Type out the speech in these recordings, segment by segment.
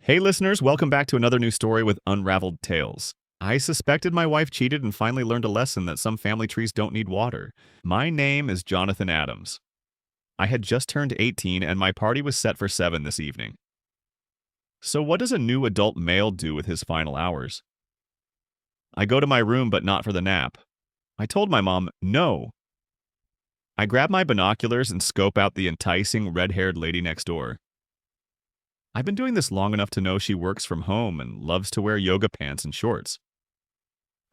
Hey listeners, welcome back to another new story with Unraveled Tales. I suspected my wife cheated and finally learned a lesson that some family trees don't need water. My name is Jonathan Adams. I had just turned 18 and my party was set for 7 this evening. So what does a new adult male do with his final hours? I go to my room but not for the nap. I told my mom, no. I grab my binoculars and scope out the enticing red-haired lady next door. I've been doing this long enough to know she works from home and loves to wear yoga pants and shorts.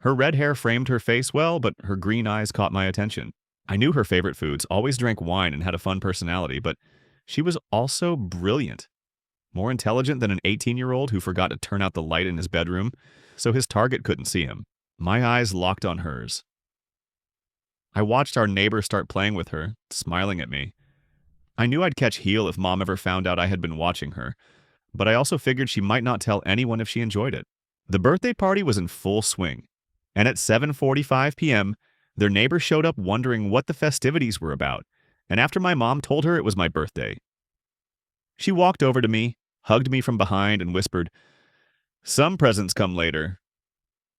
Her red hair framed her face well, but her green eyes caught my attention. I knew her favorite foods, always drank wine, and had a fun personality, but she was also brilliant. More intelligent than an 18-year-old who forgot to turn out the light in his bedroom, so his target couldn't see him. My eyes locked on hers. I watched our neighbor start playing with her, smiling at me. I knew I'd catch heel if Mom ever found out I had been watching her, but I also figured she might not tell anyone if she enjoyed it. The birthday party was in full swing, and at 7:45 p.m., their neighbor showed up wondering what the festivities were about, and after my mom told her it was my birthday. She walked over to me, hugged me from behind, and whispered, "Some presents come later."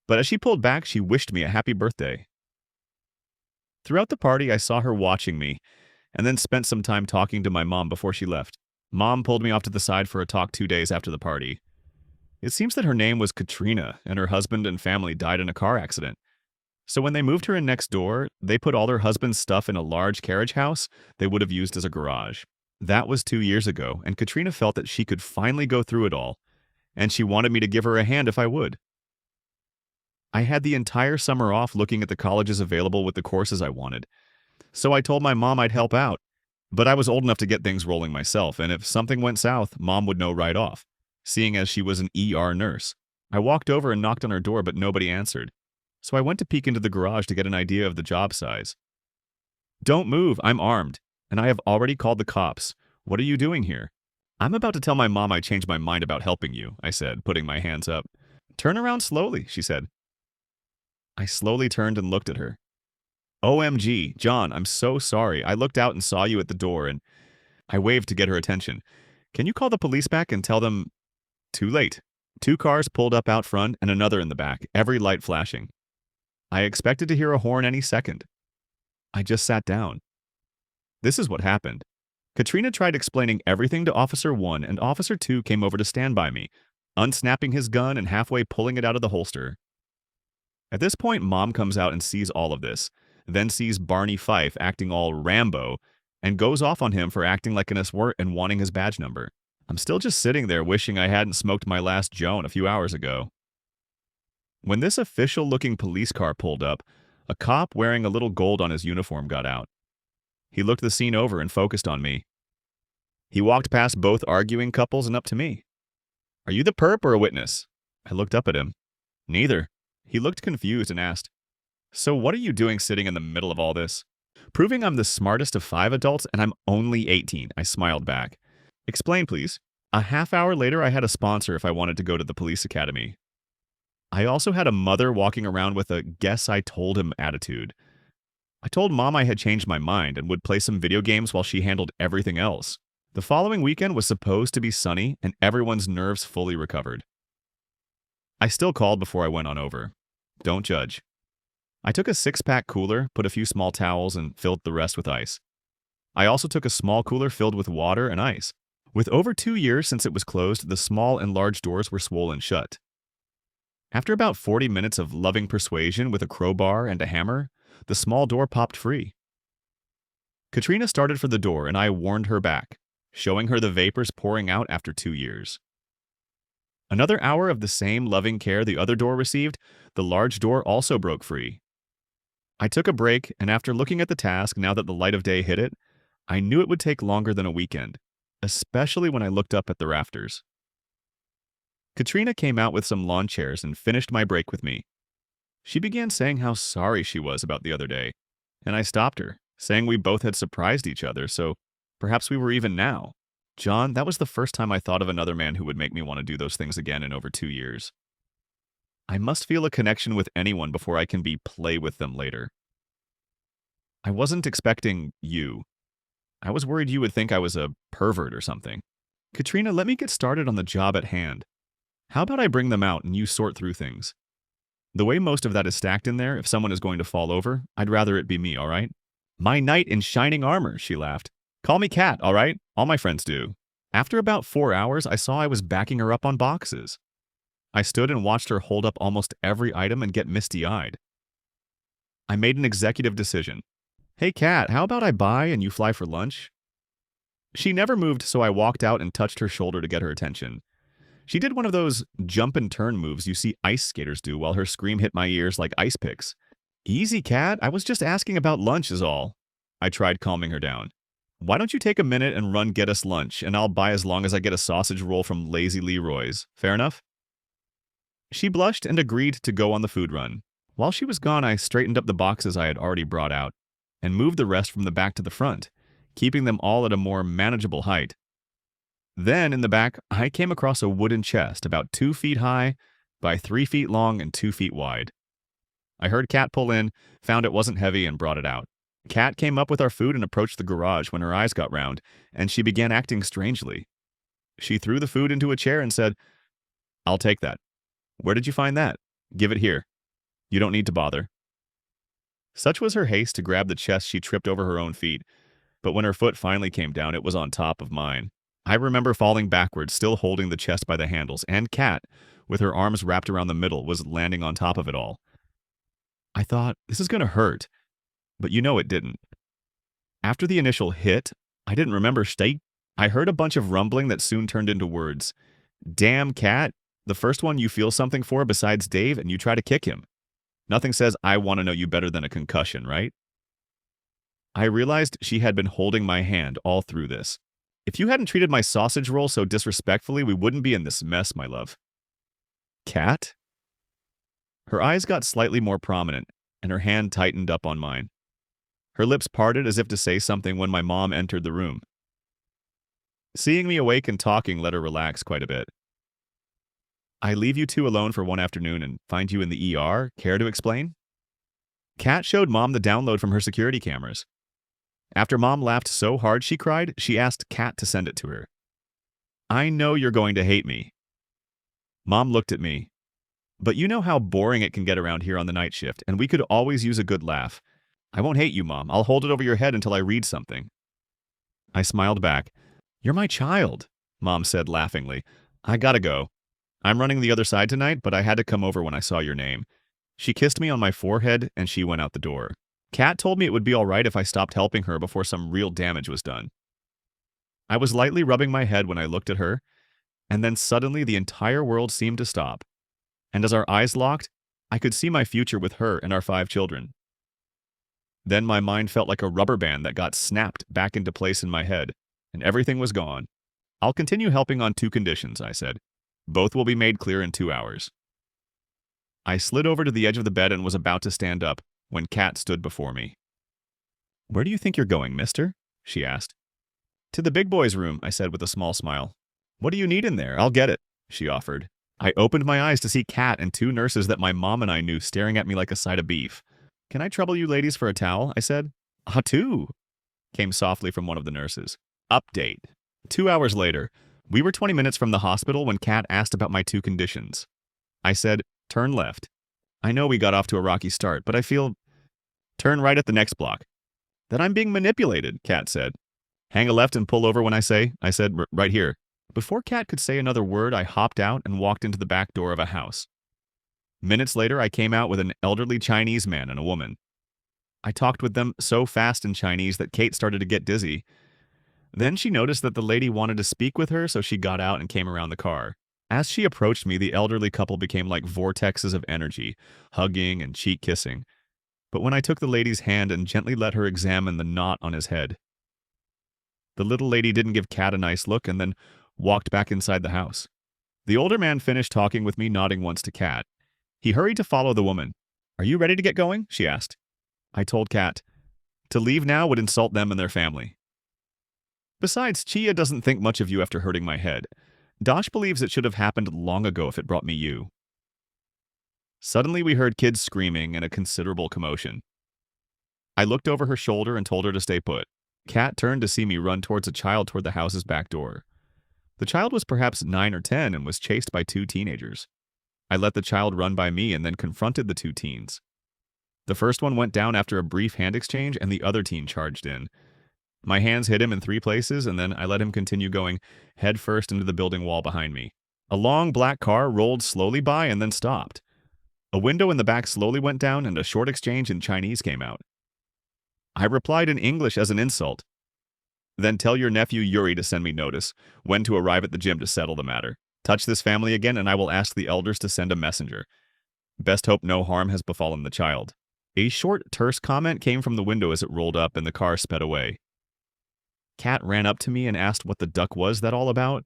But as she pulled back, she wished me a happy birthday. Throughout the party, I saw her watching me, and then spent some time talking to my mom before she left. Mom pulled me off to the side for a talk 2 days after the party. It seems that her name was Katrina, and her husband and family died in a car accident. So when they moved her in next door, they put all her husband's stuff in a large carriage house they would have used as a garage. That was 2 years ago, and Katrina felt that she could finally go through it all, and she wanted me to give her a hand if I would. I had the entire summer off looking at the colleges available with the courses I wanted. So I told my mom I'd help out. But I was old enough to get things rolling myself, and if something went south, Mom would know right off, seeing as she was an ER nurse. I walked over and knocked on her door, but nobody answered. So I went to peek into the garage to get an idea of the job size. "Don't move, I'm armed, and I have already called the cops. What are you doing here?" "I'm about to tell my mom I changed my mind about helping you," I said, putting my hands up. "Turn around slowly," she said. I slowly turned and looked at her. "OMG, John, I'm so sorry. I looked out and saw you at the door, and..." I waved to get her attention. "Can you call the police back and tell them..." Too late. 2 cars pulled up out front and another in the back, every light flashing. I expected to hear a horn any second. I just sat down. This is what happened. Katrina tried explaining everything to Officer 1, and Officer 2 came over to stand by me, unsnapping his gun and halfway pulling it out of the holster. At this point, Mom comes out and sees all of this, then sees Barney Fife acting all Rambo, and goes off on him for acting like an aswert and wanting his badge number. I'm still just sitting there wishing I hadn't smoked my last Joan a few hours ago. When this official-looking police car pulled up, a cop wearing a little gold on his uniform got out. He looked the scene over and focused on me. He walked past both arguing couples and up to me. "Are you the perp or a witness?" I looked up at him. "Neither." He looked confused and asked, "So what are you doing sitting in the middle of all this?" "Proving I'm the smartest of 5 adults and I'm only 18, I smiled back. "Explain, please." A half hour later, I had a sponsor if I wanted to go to the police academy. I also had a mother walking around with a "guess I told him" attitude. I told Mom I had changed my mind and would play some video games while she handled everything else. The following weekend was supposed to be sunny and everyone's nerves fully recovered. I still called before I went on over. Don't judge. I took a 6-pack cooler, put a few small towels, and filled the rest with ice. I also took a small cooler filled with water and ice. With over 2 years since it was closed, the small and large doors were swollen shut. After about 40 minutes of loving persuasion with a crowbar and a hammer, the small door popped free. Katrina started for the door, and I warned her back, showing her the vapors pouring out after 2 years. Another hour of the same loving care the other door received, the large door also broke free. I took a break, and after looking at the task now that the light of day hit it, I knew it would take longer than a weekend, especially when I looked up at the rafters. Katrina came out with some lawn chairs and finished my break with me. She began saying how sorry she was about the other day, and I stopped her, saying we both had surprised each other, so perhaps we were even now. John, that was the first time I thought of another man who would make me want to do those things again in over 2 years. I must feel a connection with anyone before I can be play with them later. I wasn't expecting you. I was worried you would think I was a pervert or something. Katrina, let me get started on the job at hand. How about I bring them out and you sort through things? The way most of that is stacked in there, if someone is going to fall over, I'd rather it be me, all right? My knight in shining armor, she laughed. Call me Cat, all right? All my friends do. After about 4 hours, I saw I was backing her up on boxes. I stood and watched her hold up almost every item and get misty-eyed. I made an executive decision. Hey, Cat, how about I buy and you fly for lunch? She never moved, so I walked out and touched her shoulder to get her attention. She did one of those jump and turn moves you see ice skaters do while her scream hit my ears like ice picks. Easy, Cat. I was just asking about lunch is all. I tried calming her down. Why don't you take a minute and run get us lunch, and I'll buy as long as I get a sausage roll from Lazy Leroy's. Fair enough? She blushed and agreed to go on the food run. While she was gone, I straightened up the boxes I had already brought out and moved the rest from the back to the front, keeping them all at a more manageable height. Then, in the back, I came across a wooden chest about 2 feet high by 3 feet long and 2 feet wide. I heard Kat pull in, found it wasn't heavy, and brought it out. Kat came up with our food and approached the garage when her eyes got round, and she began acting strangely. She threw the food into a chair and said, "I'll take that. Where did you find that? Give it here. You don't need to bother." Such was her haste to grab the chest she tripped over her own feet, but when her foot finally came down, it was on top of mine. I remember falling backwards, still holding the chest by the handles, and Kat, with her arms wrapped around the middle, was landing on top of it all. I thought, this is going to hurt, but you know it didn't. After the initial hit, I didn't remember state. I heard a bunch of rumbling that soon turned into words. Damn, Kat, the first one you feel something for besides Dave, and you try to kick him. Nothing says I want to know you better than a concussion, right? I realized she had been holding my hand all through this. If you hadn't treated my sausage roll so disrespectfully, we wouldn't be in this mess, my love. Kat? Her eyes got slightly more prominent, and her hand tightened up on mine. Her lips parted as if to say something when my mom entered the room. Seeing me awake and talking let her relax quite a bit. I leave you two alone for one afternoon and find you in the ER. Care to explain? Kat showed Mom the download from her security cameras. After Mom laughed so hard she cried, she asked Kat to send it to her. I know you're going to hate me. Mom looked at me. But you know how boring it can get around here on the night shift, and we could always use a good laugh. I won't hate you, Mom. I'll hold it over your head until I read something. I smiled back. You're my child, Mom said laughingly. I gotta go. I'm running the other side tonight, but I had to come over when I saw your name. She kissed me on my forehead, and she went out the door. Kat told me it would be all right if I stopped helping her before some real damage was done. I was lightly rubbing my head when I looked at her, and then suddenly the entire world seemed to stop. And as our eyes locked, I could see my future with her and our 5 children. Then my mind felt like a rubber band that got snapped back into place in my head, and everything was gone. I'll continue helping on 2 conditions, I said. Both will be made clear in 2 hours. I slid over to the edge of the bed and was about to stand up when Kat stood before me. Where do you think you're going, mister? She asked. To the big boy's room, I said with a small smile. What do you need in there? I'll get it, she offered. I opened my eyes to see Kat and 2 nurses that my mom and I knew staring at me like a side of beef. Can I trouble you ladies for a towel? I said. Ah, too, came softly from one of the nurses. Update. 2 hours later, we were 20 minutes from the hospital when Kat asked about my 2 conditions. I said, turn left. I know we got off to a rocky start, but I feel... Turn right at the next block. Then I'm being manipulated, Kat said. Hang a left and pull over when I say, I said, right here. Before Kat could say another word, I hopped out and walked into the back door of a house. Minutes later, I came out with an elderly Chinese man and a woman. I talked with them so fast in Chinese that Kate started to get dizzy. Then she noticed that the lady wanted to speak with her, so she got out and came around the car. As she approached me, the elderly couple became like vortexes of energy, hugging and cheek kissing. But when I took the lady's hand and gently let her examine the knot on his head, the little lady didn't give Kat a nice look and then walked back inside the house. The older man finished talking with me, nodding once to Kat. He hurried to follow the woman. Are you ready to get going? She asked. I told Kat, to leave now would insult them and their family. Besides, Chia doesn't think much of you after hurting my head. Dosh believes it should have happened long ago if it brought me you. Suddenly we heard kids screaming and a considerable commotion. I looked over her shoulder and told her to stay put. Kat turned to see me run towards a child toward the house's back door. The child was perhaps 9 or 10 and was chased by two teenagers. I let the child run by me and then confronted the two teens. The first one went down after a brief hand exchange, and the other teen charged in. My hands hit him in 3 places, and then I let him continue going head first into the building wall behind me. A long black car rolled slowly by and then stopped. A window in the back slowly went down, and a short exchange in Chinese came out. I replied in English as an insult. Then tell your nephew Yuri to send me notice when to arrive at the gym to settle the matter. Touch this family again, and I will ask the elders to send a messenger. Best hope no harm has befallen the child. A short, terse comment came from the window as it rolled up and the car sped away. Kat ran up to me and asked what the duck was that all about.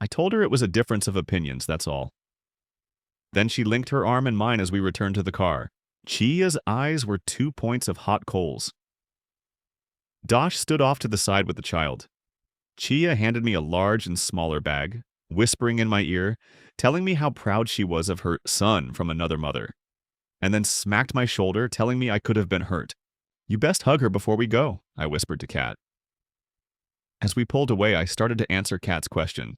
I told her it was a difference of opinions, that's all. Then she linked her arm in mine as we returned to the car. Chia's eyes were 2 points of hot coals. Dosh stood off to the side with the child. Chia handed me a large and smaller bag, whispering in my ear, telling me how proud she was of her son from another mother, and then smacked my shoulder, telling me I could have been hurt. You best hug her before we go, I whispered to Kat. As we pulled away, I started to answer Kat's question.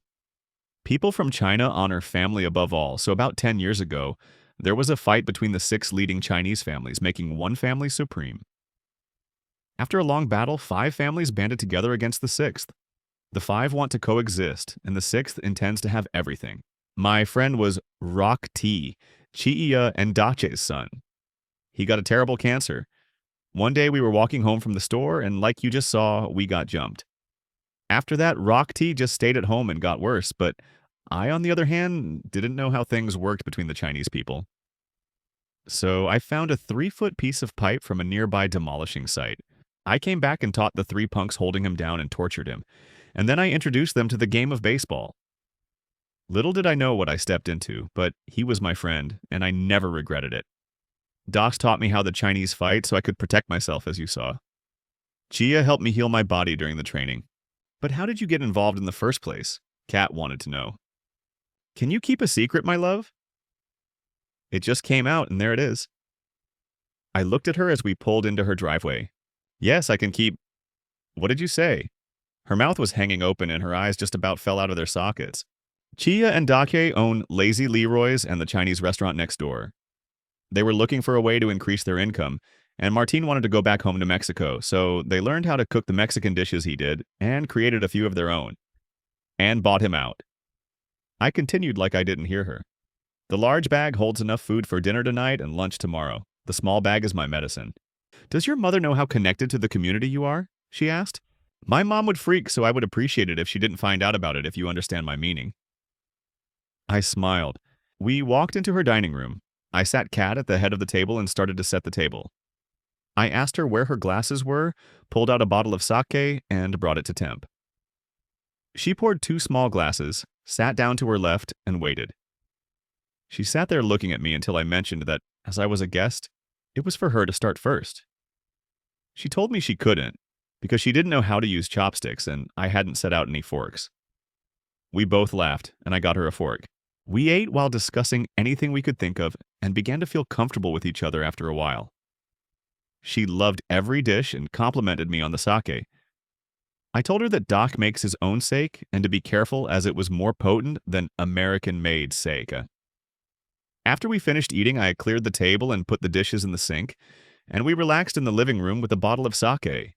People from China honor family above all, so about 10 years ago, there was a fight between the 6 leading Chinese families, making one family supreme. After a long battle, 5 families banded together against the 6th. The 5 want to coexist, and the 6th intends to have everything. My friend was Rock T, Chia and Dache's son. He got a terrible cancer. One day we were walking home from the store, and like you just saw, we got jumped. After that, Rock T just stayed at home and got worse, but I, on the other hand, didn't know how things worked between the Chinese people. So I found a 3-foot piece of pipe from a nearby demolishing site. I came back and taught the 3 punks holding him down and tortured him, and then I introduced them to the game of baseball. Little did I know what I stepped into, but he was my friend, and I never regretted it. Docs taught me how the Chinese fight so I could protect myself, as you saw. Chia helped me heal my body during the training. But how did you get involved in the first place? Kat wanted to know. Can you keep a secret, my love? It just came out, and there it is. I looked at her as we pulled into her driveway. Yes, I can keep... What did you say? Her mouth was hanging open and her eyes just about fell out of their sockets. Chia and Dake own Lazy Leroy's and the Chinese restaurant next door. They were looking for a way to increase their income, and Martine wanted to go back home to Mexico, so they learned how to cook the Mexican dishes he did and created a few of their own. And bought him out. I continued like I didn't hear her. The large bag holds enough food for dinner tonight and lunch tomorrow. The small bag is my medicine. Does your mother know how connected to the community you are? She asked. My mom would freak, so I would appreciate it if she didn't find out about it, if you understand my meaning. I smiled. We walked into her dining room. I sat Kat at the head of the table and started to set the table. I asked her where her glasses were, pulled out a bottle of sake, and brought it to temp. She poured 2 small glasses, sat down to her left, and waited. She sat there looking at me until I mentioned that, as I was a guest, it was for her to start first. She told me she couldn't, because she didn't know how to use chopsticks and I hadn't set out any forks. We both laughed, and I got her a fork. We ate while discussing anything we could think of and began to feel comfortable with each other after a while. She loved every dish and complimented me on the sake. I told her that Doc makes his own sake and to be careful as it was more potent than American-made sake. After we finished eating, I cleared the table and put the dishes in the sink, and we relaxed in the living room with a bottle of sake.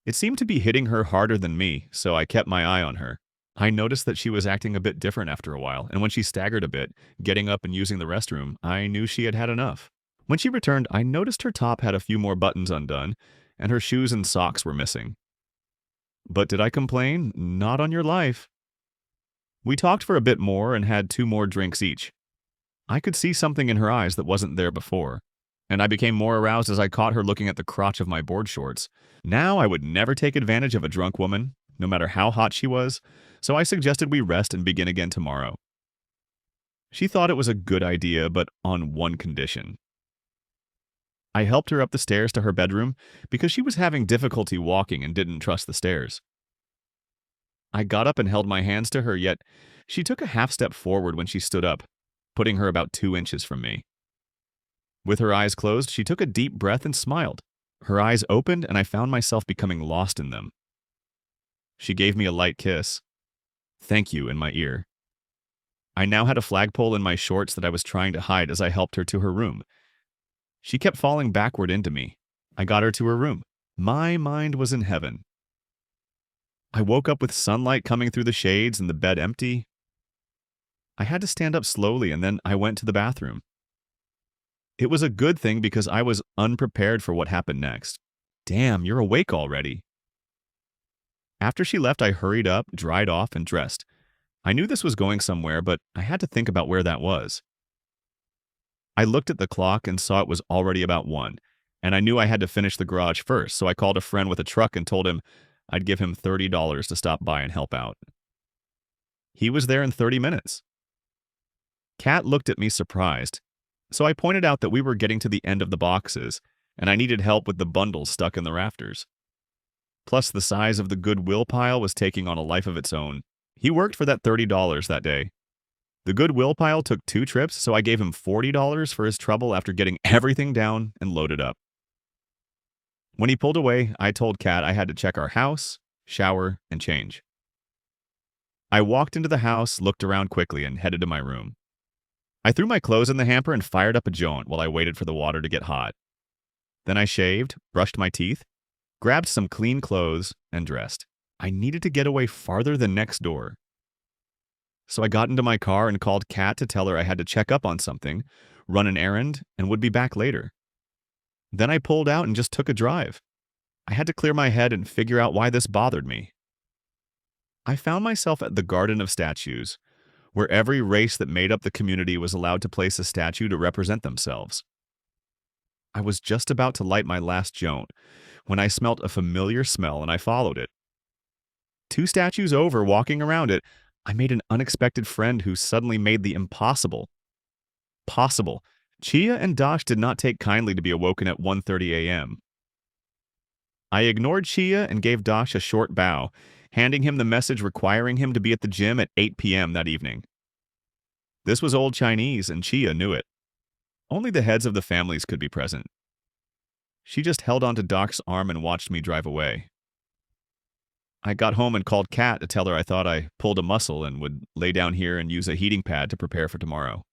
It seemed to be hitting her harder than me, so I kept my eye on her. I noticed that she was acting a bit different after a while, and when she staggered a bit, getting up and using the restroom, I knew she had had enough. When she returned, I noticed her top had a few more buttons undone, and her shoes and socks were missing. But did I complain? Not on your life. We talked for a bit more and had 2 more drinks each. I could see something in her eyes that wasn't there before, and I became more aroused as I caught her looking at the crotch of my board shorts. Now I would never take advantage of a drunk woman, no matter how hot she was, so I suggested we rest and begin again tomorrow. She thought it was a good idea, but on one condition. I helped her up the stairs to her bedroom because she was having difficulty walking and didn't trust the stairs. I got up and held my hands to her, yet she took a half step forward when she stood up, putting her about 2 inches from me. With her eyes closed, she took a deep breath and smiled. Her eyes opened, and I found myself becoming lost in them. She gave me a light kiss. "Thank you," in my ear. I now had a flagpole in my shorts that I was trying to hide as I helped her to her room. She kept falling backward into me. I got her to her room. My mind was in heaven. I woke up with sunlight coming through the shades and the bed empty. I had to stand up slowly and then I went to the bathroom. It was a good thing because I was unprepared for what happened next. Damn, you're awake already. After she left, I hurried up, dried off, and dressed. I knew this was going somewhere, but I had to think about where that was. I looked at the clock and saw it was already about 1, and I knew I had to finish the garage first, so I called a friend with a truck and told him I'd give him $30 to stop by and help out. He was there in 30 minutes. Kat looked at me surprised, so I pointed out that we were getting to the end of the boxes, and I needed help with the bundles stuck in the rafters. Plus, the size of the Goodwill pile was taking on a life of its own. He worked for that $30 that day. The Goodwill pile took 2 trips, so I gave him $40 for his trouble after getting everything down and loaded up. When he pulled away, I told Kat I had to check our house, shower, and change. I walked into the house, looked around quickly, and headed to my room. I threw my clothes in the hamper and fired up a joint while I waited for the water to get hot. Then I shaved, brushed my teeth, grabbed some clean clothes, and dressed. I needed to get away farther than next door. So I got into my car and called Kat to tell her I had to check up on something, run an errand, and would be back later. Then I pulled out and just took a drive. I had to clear my head and figure out why this bothered me. I found myself at the Garden of Statues, where every race that made up the community was allowed to place a statue to represent themselves. I was just about to light my last joint when I smelt a familiar smell and I followed it. 2 statues over, walking around it, I made an unexpected friend who suddenly made the impossible possible. Chia and Dash did not take kindly to be awoken at 1:30 a.m. I ignored Chia and gave Dash a short bow, handing him the message requiring him to be at the gym at 8 p.m. that evening. This was old Chinese, and Chia knew it. Only the heads of the families could be present. She just held onto Doc's arm and watched me drive away. I got home and called Kat to tell her I thought I pulled a muscle and would lay down here and use a heating pad to prepare for tomorrow.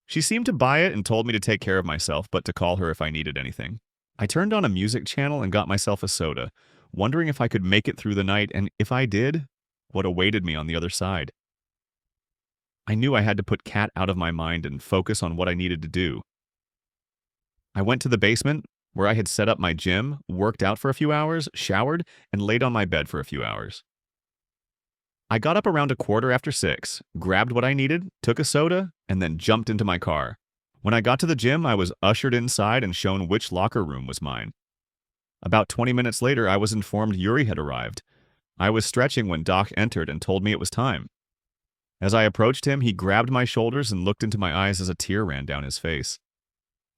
She seemed to buy it and told me to take care of myself, but to call her if I needed anything. I turned on a music channel and got myself a soda, wondering if I could make it through the night, and if I did, what awaited me on the other side. I knew I had to put Kat out of my mind and focus on what I needed to do. I went to the basement, where I had set up my gym, worked out for a few hours, showered, and laid on my bed for a few hours. I got up around 6:15, grabbed what I needed, took a soda, and then jumped into my car. When I got to the gym, I was ushered inside and shown which locker room was mine. About 20 minutes later, I was informed Yuri had arrived. I was stretching when Doc entered and told me it was time. As I approached him, he grabbed my shoulders and looked into my eyes as a tear ran down his face.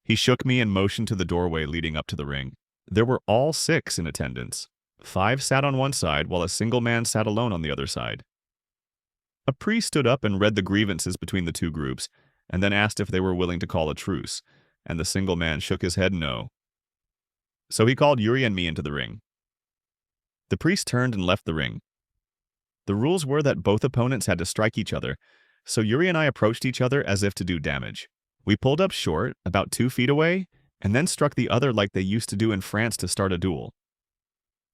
He shook me and motioned to the doorway leading up to the ring. There were all 6 in attendance. 5 sat on one side, while a single man sat alone on the other side. A priest stood up and read the grievances between the 2 groups, and then asked if they were willing to call a truce, and the single man shook his head no. So he called Yuri and me into the ring. The priest turned and left the ring. The rules were that both opponents had to strike each other, so Yuri and I approached each other as if to do damage. We pulled up short, about 2 feet away, and then struck the other like they used to do in France to start a duel.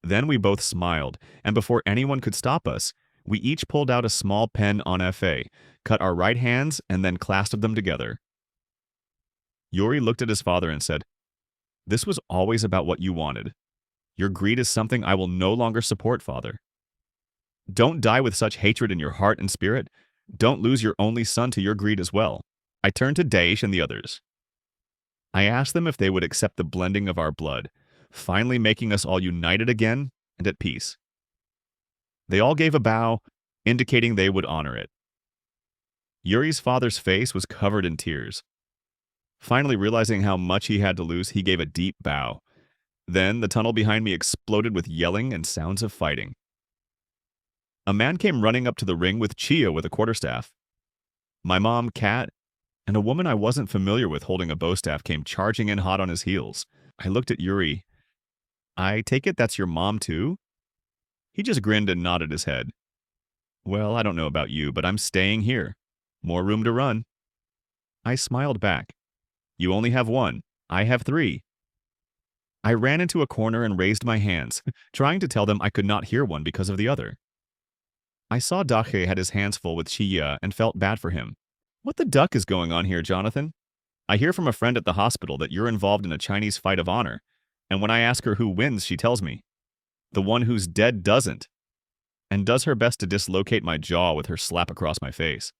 Then we both smiled, and before anyone could stop us, we each pulled out a small pen on FA, cut our right hands, and then clasped them together. Yuri looked at his father and said, "This was always about what you wanted. Your greed is something I will no longer support, Father. Don't die with such hatred in your heart and spirit. Don't lose your only son to your greed as well." I turned to Daesh and the others. I asked them if they would accept the blending of our blood, finally making us all united again and at peace. They all gave a bow, indicating they would honor it. Yuri's father's face was covered in tears. Finally realizing how much he had to lose, he gave a deep bow. Then the tunnel behind me exploded with yelling and sounds of fighting. A man came running up to the ring with Chia with a quarterstaff. My mom, Kat, and a woman I wasn't familiar with holding a bowstaff came charging in hot on his heels. I looked at Yuri. "I take it that's your mom too?" He just grinned and nodded his head. Well, I don't know about you, but I'm staying here. More room to run. I smiled back. You only have one. I have three. I ran into a corner and raised my hands, trying to tell them I could not hear one because of the other. I saw Dache had his hands full with Chia and felt bad for him. What the duck is going on here, Jonathan? I hear from a friend at the hospital that you're involved in a Chinese fight of honor, and when I ask her who wins, she tells me, the one who's dead doesn't, and does her best to dislocate my jaw with her slap across my face.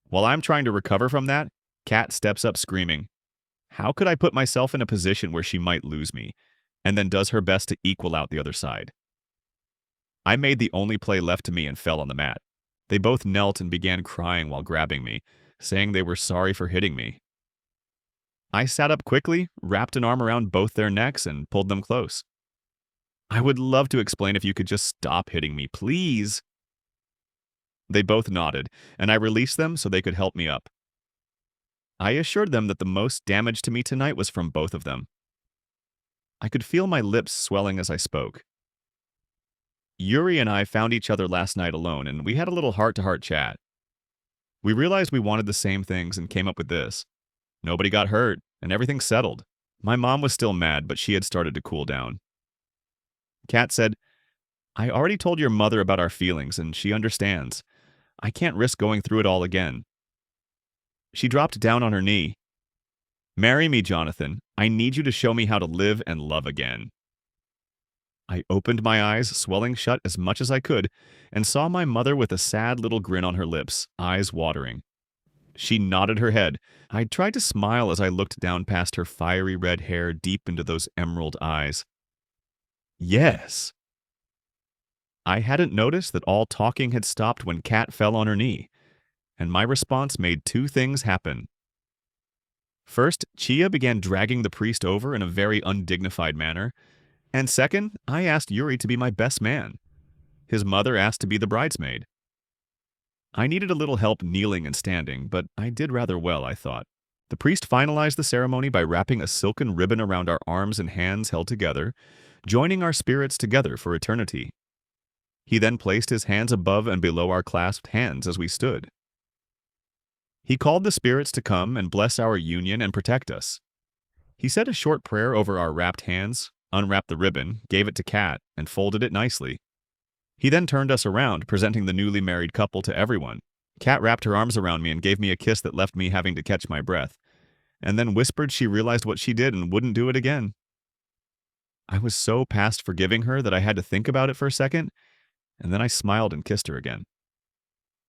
While I'm trying to recover from that, Kat steps up screaming, how could I put myself in a position where she might lose me, and then does her best to equal out the other side. I made the only play left to me and fell on the mat. They both knelt and began crying while grabbing me, saying they were sorry for hitting me. I sat up quickly, wrapped an arm around both their necks, and pulled them close. I would love to explain if you could just stop hitting me, please. They both nodded, and I released them so they could help me up. I assured them that the most damage to me tonight was from both of them. I could feel my lips swelling as I spoke. Yuri and I found each other last night alone, and we had a little heart-to-heart chat. We realized we wanted the same things and came up with this. Nobody got hurt, and everything settled. My mom was still mad, but she had started to cool down. Kat said, I already told your mother about our feelings, and she understands. I can't risk going through it all again. She dropped down on her knee. Marry me, Jonathan. I need you to show me how to live and love again. I opened my eyes, swelling shut as much as I could, and saw my mother with a sad little grin on her lips, eyes watering. She nodded her head. I tried to smile as I looked down past her fiery red hair deep into those emerald eyes. Yes. I hadn't noticed that all talking had stopped when Kat fell on her knee, and my response made two things happen. First, Chia began dragging the priest over in a very undignified manner, and second, I asked Yuri to be my best man. His mother asked to be the bridesmaid. I needed a little help kneeling and standing, but I did rather well, I thought. The priest finalized the ceremony by wrapping a silken ribbon around our arms and hands held together, joining our spirits together for eternity. He then placed his hands above and below our clasped hands as we stood. He called the spirits to come and bless our union and protect us. He said a short prayer over our wrapped hands, unwrapped the ribbon, gave it to Kat, and folded it nicely. He then turned us around, presenting the newly married couple to everyone. Kat wrapped her arms around me and gave me a kiss that left me having to catch my breath, and then whispered she realized what she did and wouldn't do it again. I was so past forgiving her that I had to think about it for a second, and then I smiled and kissed her again.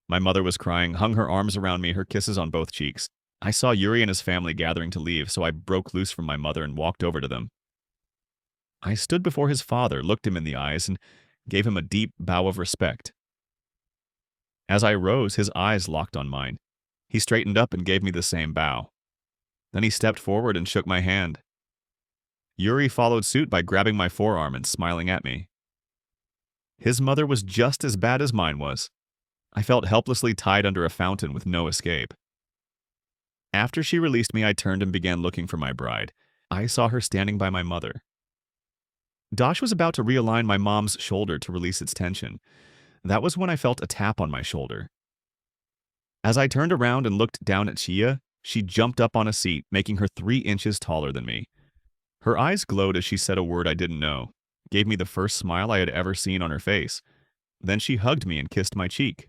My mother was crying, hung her arms around me, her kisses on both cheeks. I saw Yuri and his family gathering to leave, so I broke loose from my mother and walked over to them. I stood before his father, looked him in the eyes, and gave him a deep bow of respect. As I rose, his eyes locked on mine. He straightened up and gave me the same bow. Then he stepped forward and shook my hand. Yuri followed suit by grabbing my forearm and smiling at me. His mother was just as bad as mine was. I felt helplessly tied under a fountain with no escape. After she released me, I turned and began looking for my bride. I saw her standing by my mother. Dosh was about to realign my mom's shoulder to release its tension. That was when I felt a tap on my shoulder. As I turned around and looked down at Chia, she jumped up on a seat, making her 3 inches taller than me. Her eyes glowed as she said a word I didn't know, gave me the first smile I had ever seen on her face. Then she hugged me and kissed my cheek.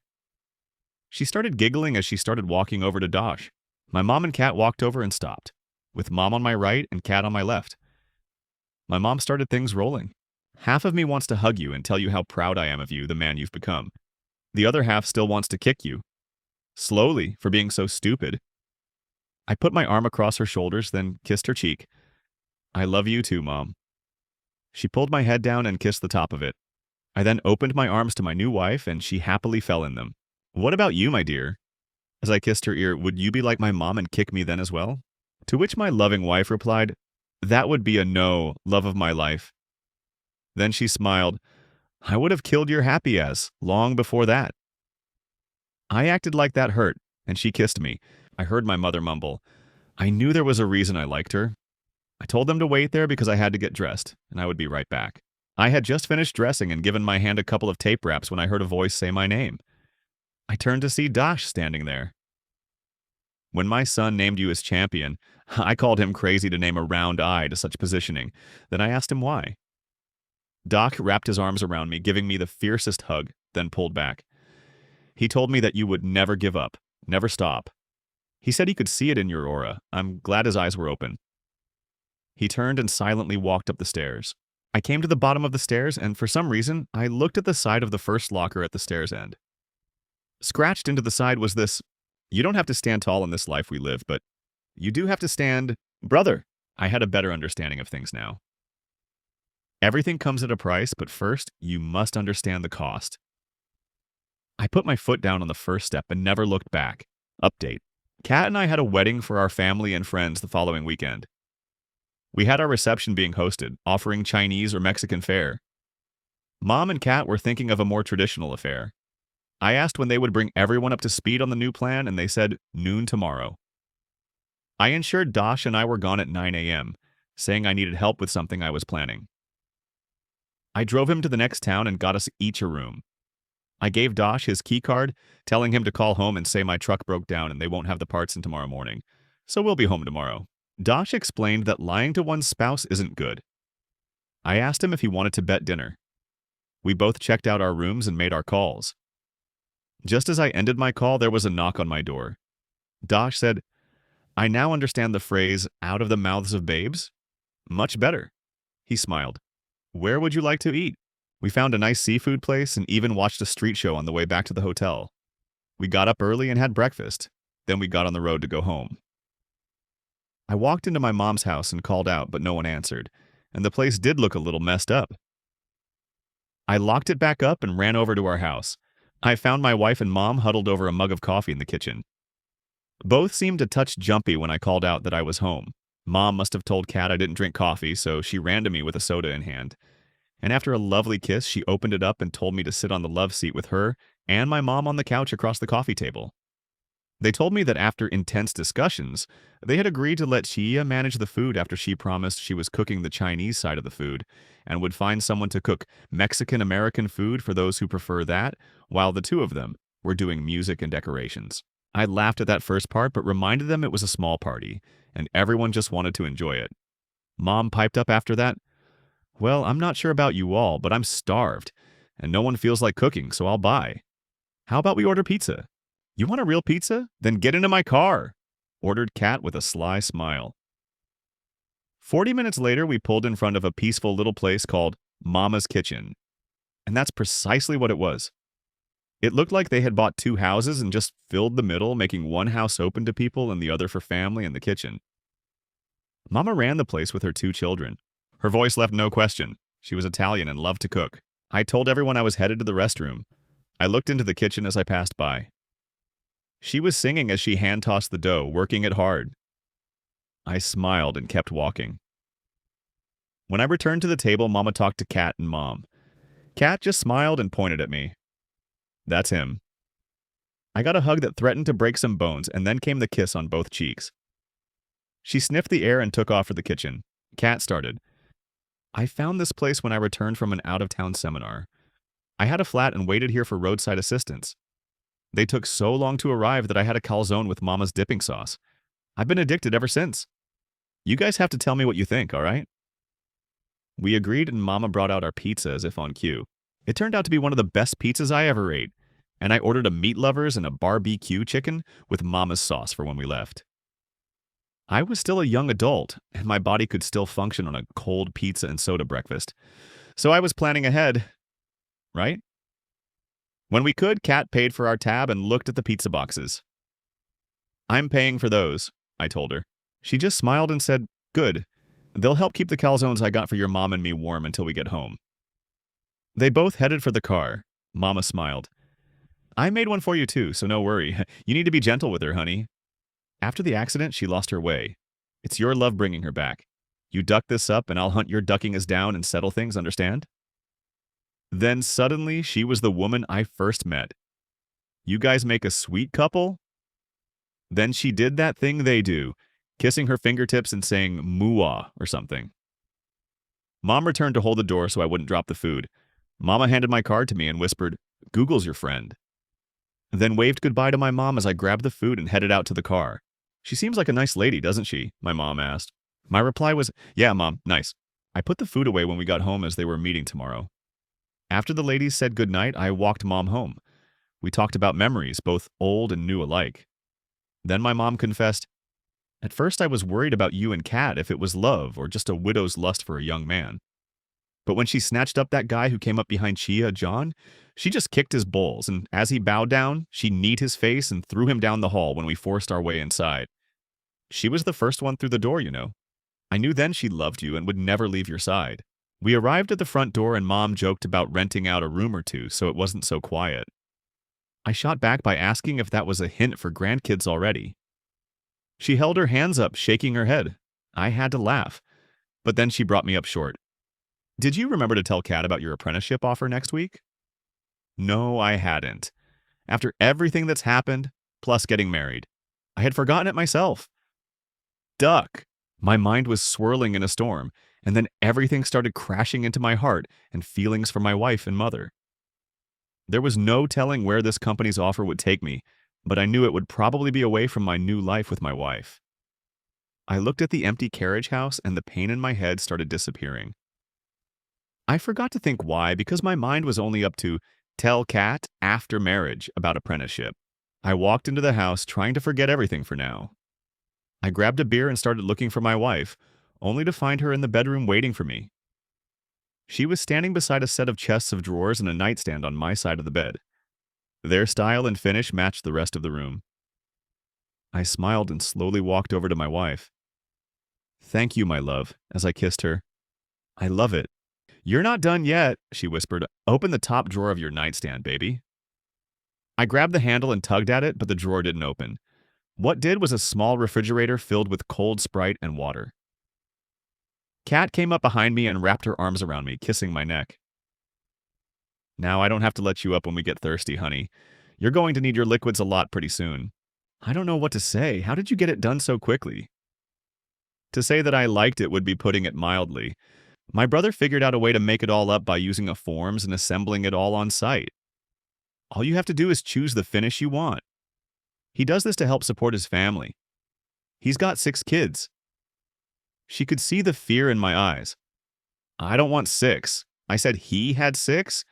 She started giggling as she started walking over to Dosh. My mom and Kat walked over and stopped, with Mom on my right and Kat on my left. My mom started things rolling. Half of me wants to hug you and tell you how proud I am of you, the man you've become. The other half still wants to kick you. Slowly, for being so stupid. I put my arm across her shoulders, then kissed her cheek. I love you too, Mom. She pulled my head down and kissed the top of it. I then opened my arms to my new wife, and she happily fell in them. What about you, my dear? As I kissed her ear, would you be like my mom and kick me then as well? To which my loving wife replied, that would be a no, love of my life. Then she smiled. I would have killed your happy ass long before that. I acted like that hurt, and she kissed me. I heard my mother mumble. I knew there was a reason I liked her. I told them to wait there because I had to get dressed, and I would be right back. I had just finished dressing and given my hand a couple of tape wraps when I heard a voice say my name. I turned to see Dash standing there. When my son named you as champion, I called him crazy to name a round eye to such positioning. Then I asked him why. Doc wrapped his arms around me, giving me the fiercest hug, then pulled back. He told me that you would never give up, never stop. He said he could see it in your aura. I'm glad his eyes were open. He turned and silently walked up the stairs. I came to the bottom of the stairs, and for some reason, I looked at the side of the first locker at the stairs end. Scratched into the side was this: "You don't have to stand tall in this life we live, but you do have to stand, brother." I had a better understanding of things now. Everything comes at a price, but first, you must understand the cost. I put my foot down on the first step and never looked back. Update. Kat and I had a wedding for our family and friends the following weekend. We had our reception being hosted, offering Chinese or Mexican fare. Mom and Kat were thinking of a more traditional affair. I asked when they would bring everyone up to speed on the new plan, and they said noon tomorrow. I ensured Dosh and I were gone at 9 a.m., saying I needed help with something I was planning. I drove him to the next town and got us each a room. I gave Dosh his key card, telling him to call home and say my truck broke down and they won't have the parts in tomorrow morning, so we'll be home tomorrow. Dosh explained that lying to one's spouse isn't good. I asked him if he wanted to bet dinner. We both checked out our rooms and made our calls. Just as I ended my call, there was a knock on my door. Dosh said, "I now understand the phrase, 'out of the mouths of babes'? Much better." He smiled. "Where would you like to eat?" We found a nice seafood place and even watched a street show on the way back to the hotel. We got up early and had breakfast. Then we got on the road to go home. I walked into my mom's house and called out, but no one answered, and the place did look a little messed up. I locked it back up and ran over to our house. I found my wife and mom huddled over a mug of coffee in the kitchen. Both seemed a touch jumpy when I called out that I was home. Mom must have told Kat I didn't drink coffee, so she ran to me with a soda in hand. And after a lovely kiss, she opened it up and told me to sit on the love seat with her and my mom on the couch across the coffee table. They told me that after intense discussions, they had agreed to let Chia manage the food after she promised she was cooking the Chinese side of the food and would find someone to cook Mexican-American food for those who prefer that, while the two of them were doing music and decorations. I laughed at that first part, but reminded them it was a small party, and everyone just wanted to enjoy it. Mom piped up after that, "Well, I'm not sure about you all, but I'm starved, and no one feels like cooking, so I'll buy. How about we order pizza?" "You want a real pizza? Then get into my car," ordered Kat with a sly smile. 40 minutes later, we pulled in front of a peaceful little place called Mama's Kitchen. And that's precisely what it was. It looked like they had bought two houses and just filled the middle, making one house open to people and the other for family and the kitchen. Mama ran the place with her two children. Her voice left no question. She was Italian and loved to cook. I told everyone I was headed to the restroom. I looked into the kitchen as I passed by. She was singing as she hand-tossed the dough, working it hard. I smiled and kept walking. When I returned to the table, Mama talked to Kat and Mom. Kat just smiled and pointed at me. "That's him." I got a hug that threatened to break some bones, and then came the kiss on both cheeks. She sniffed the air and took off for the kitchen. Kat started, "I found this place when I returned from an out-of-town seminar. I had a flat and waited here for roadside assistance. They took so long to arrive that I had a calzone with Mama's dipping sauce. I've been addicted ever since. You guys have to tell me what you think, all right?" We agreed, and Mama brought out our pizza as if on cue. It turned out to be one of the best pizzas I ever ate, and I ordered a meat lovers and a barbecue chicken with Mama's sauce for when we left. I was still a young adult, and my body could still function on a cold pizza and soda breakfast. So I was planning ahead, right? When we could, Kat paid for our tab and looked at the pizza boxes. "I'm paying for those," I told her. She just smiled and said, "Good. They'll help keep the calzones I got for your mom and me warm until we get home." They both headed for the car. Mama smiled. "I made one for you too, so no worry. You need to be gentle with her, honey. After the accident, she lost her way. It's your love bringing her back. You duck this up and I'll hunt your ducking us down and settle things, understand?" Then suddenly, she was the woman I first met. "You guys make a sweet couple?" Then she did that thing they do, kissing her fingertips and saying "mooah" or something. Mom returned to hold the door so I wouldn't drop the food. Mama handed my card to me and whispered, "Google's your friend." Then waved goodbye to my mom as I grabbed the food and headed out to the car. "She seems like a nice lady, doesn't she?" my mom asked. My reply was, "Yeah, Mom, nice." I put the food away when we got home as they were meeting tomorrow. After the ladies said goodnight, I walked Mom home. We talked about memories, both old and new alike. Then my mom confessed, "At first I was worried about you and Kat if it was love or just a widow's lust for a young man. But when she snatched up that guy who came up behind Chia, John, she just kicked his bowls, and as he bowed down, she kneed his face and threw him down the hall when we forced our way inside. She was the first one through the door, you know. I knew then she loved you and would never leave your side." We arrived at the front door and Mom joked about renting out a room or two so it wasn't so quiet. I shot back by asking if that was a hint for grandkids already. She held her hands up, shaking her head. I had to laugh, but then she brought me up short. "Did you remember to tell Kat about your apprenticeship offer next week?" No, I hadn't. After everything that's happened, plus getting married, I had forgotten it myself. Duck! My mind was swirling in a storm, and then everything started crashing into my heart and feelings for my wife and mother. There was no telling where this company's offer would take me, but I knew it would probably be away from my new life with my wife. I looked at the empty carriage house and the pain in my head started disappearing. I forgot to think why because my mind was only up to tell Kat after marriage about apprenticeship. I walked into the house trying to forget everything for now. I grabbed a beer and started looking for my wife, only to find her in the bedroom waiting for me. She was standing beside a set of chests of drawers and a nightstand on my side of the bed. Their style and finish matched the rest of the room. I smiled and slowly walked over to my wife. "Thank you, my love," as I kissed her. "I love it." "You're not done yet," she whispered. "Open the top drawer of your nightstand, baby." I grabbed the handle and tugged at it, but the drawer didn't open. What did was a small refrigerator filled with cold Sprite and water. Kat came up behind me and wrapped her arms around me, kissing my neck. "Now I don't have to let you up when we get thirsty, honey. You're going to need your liquids a lot pretty soon." I don't know what to say. How did you get it done so quickly? To say that I liked it would be putting it mildly. My brother figured out a way to make it all up by using a forms and assembling it all on site. All you have to do is choose the finish you want. He does this to help support his family. He's got 6 kids. She could see the fear in my eyes. "I don't want 6. I said he had 6.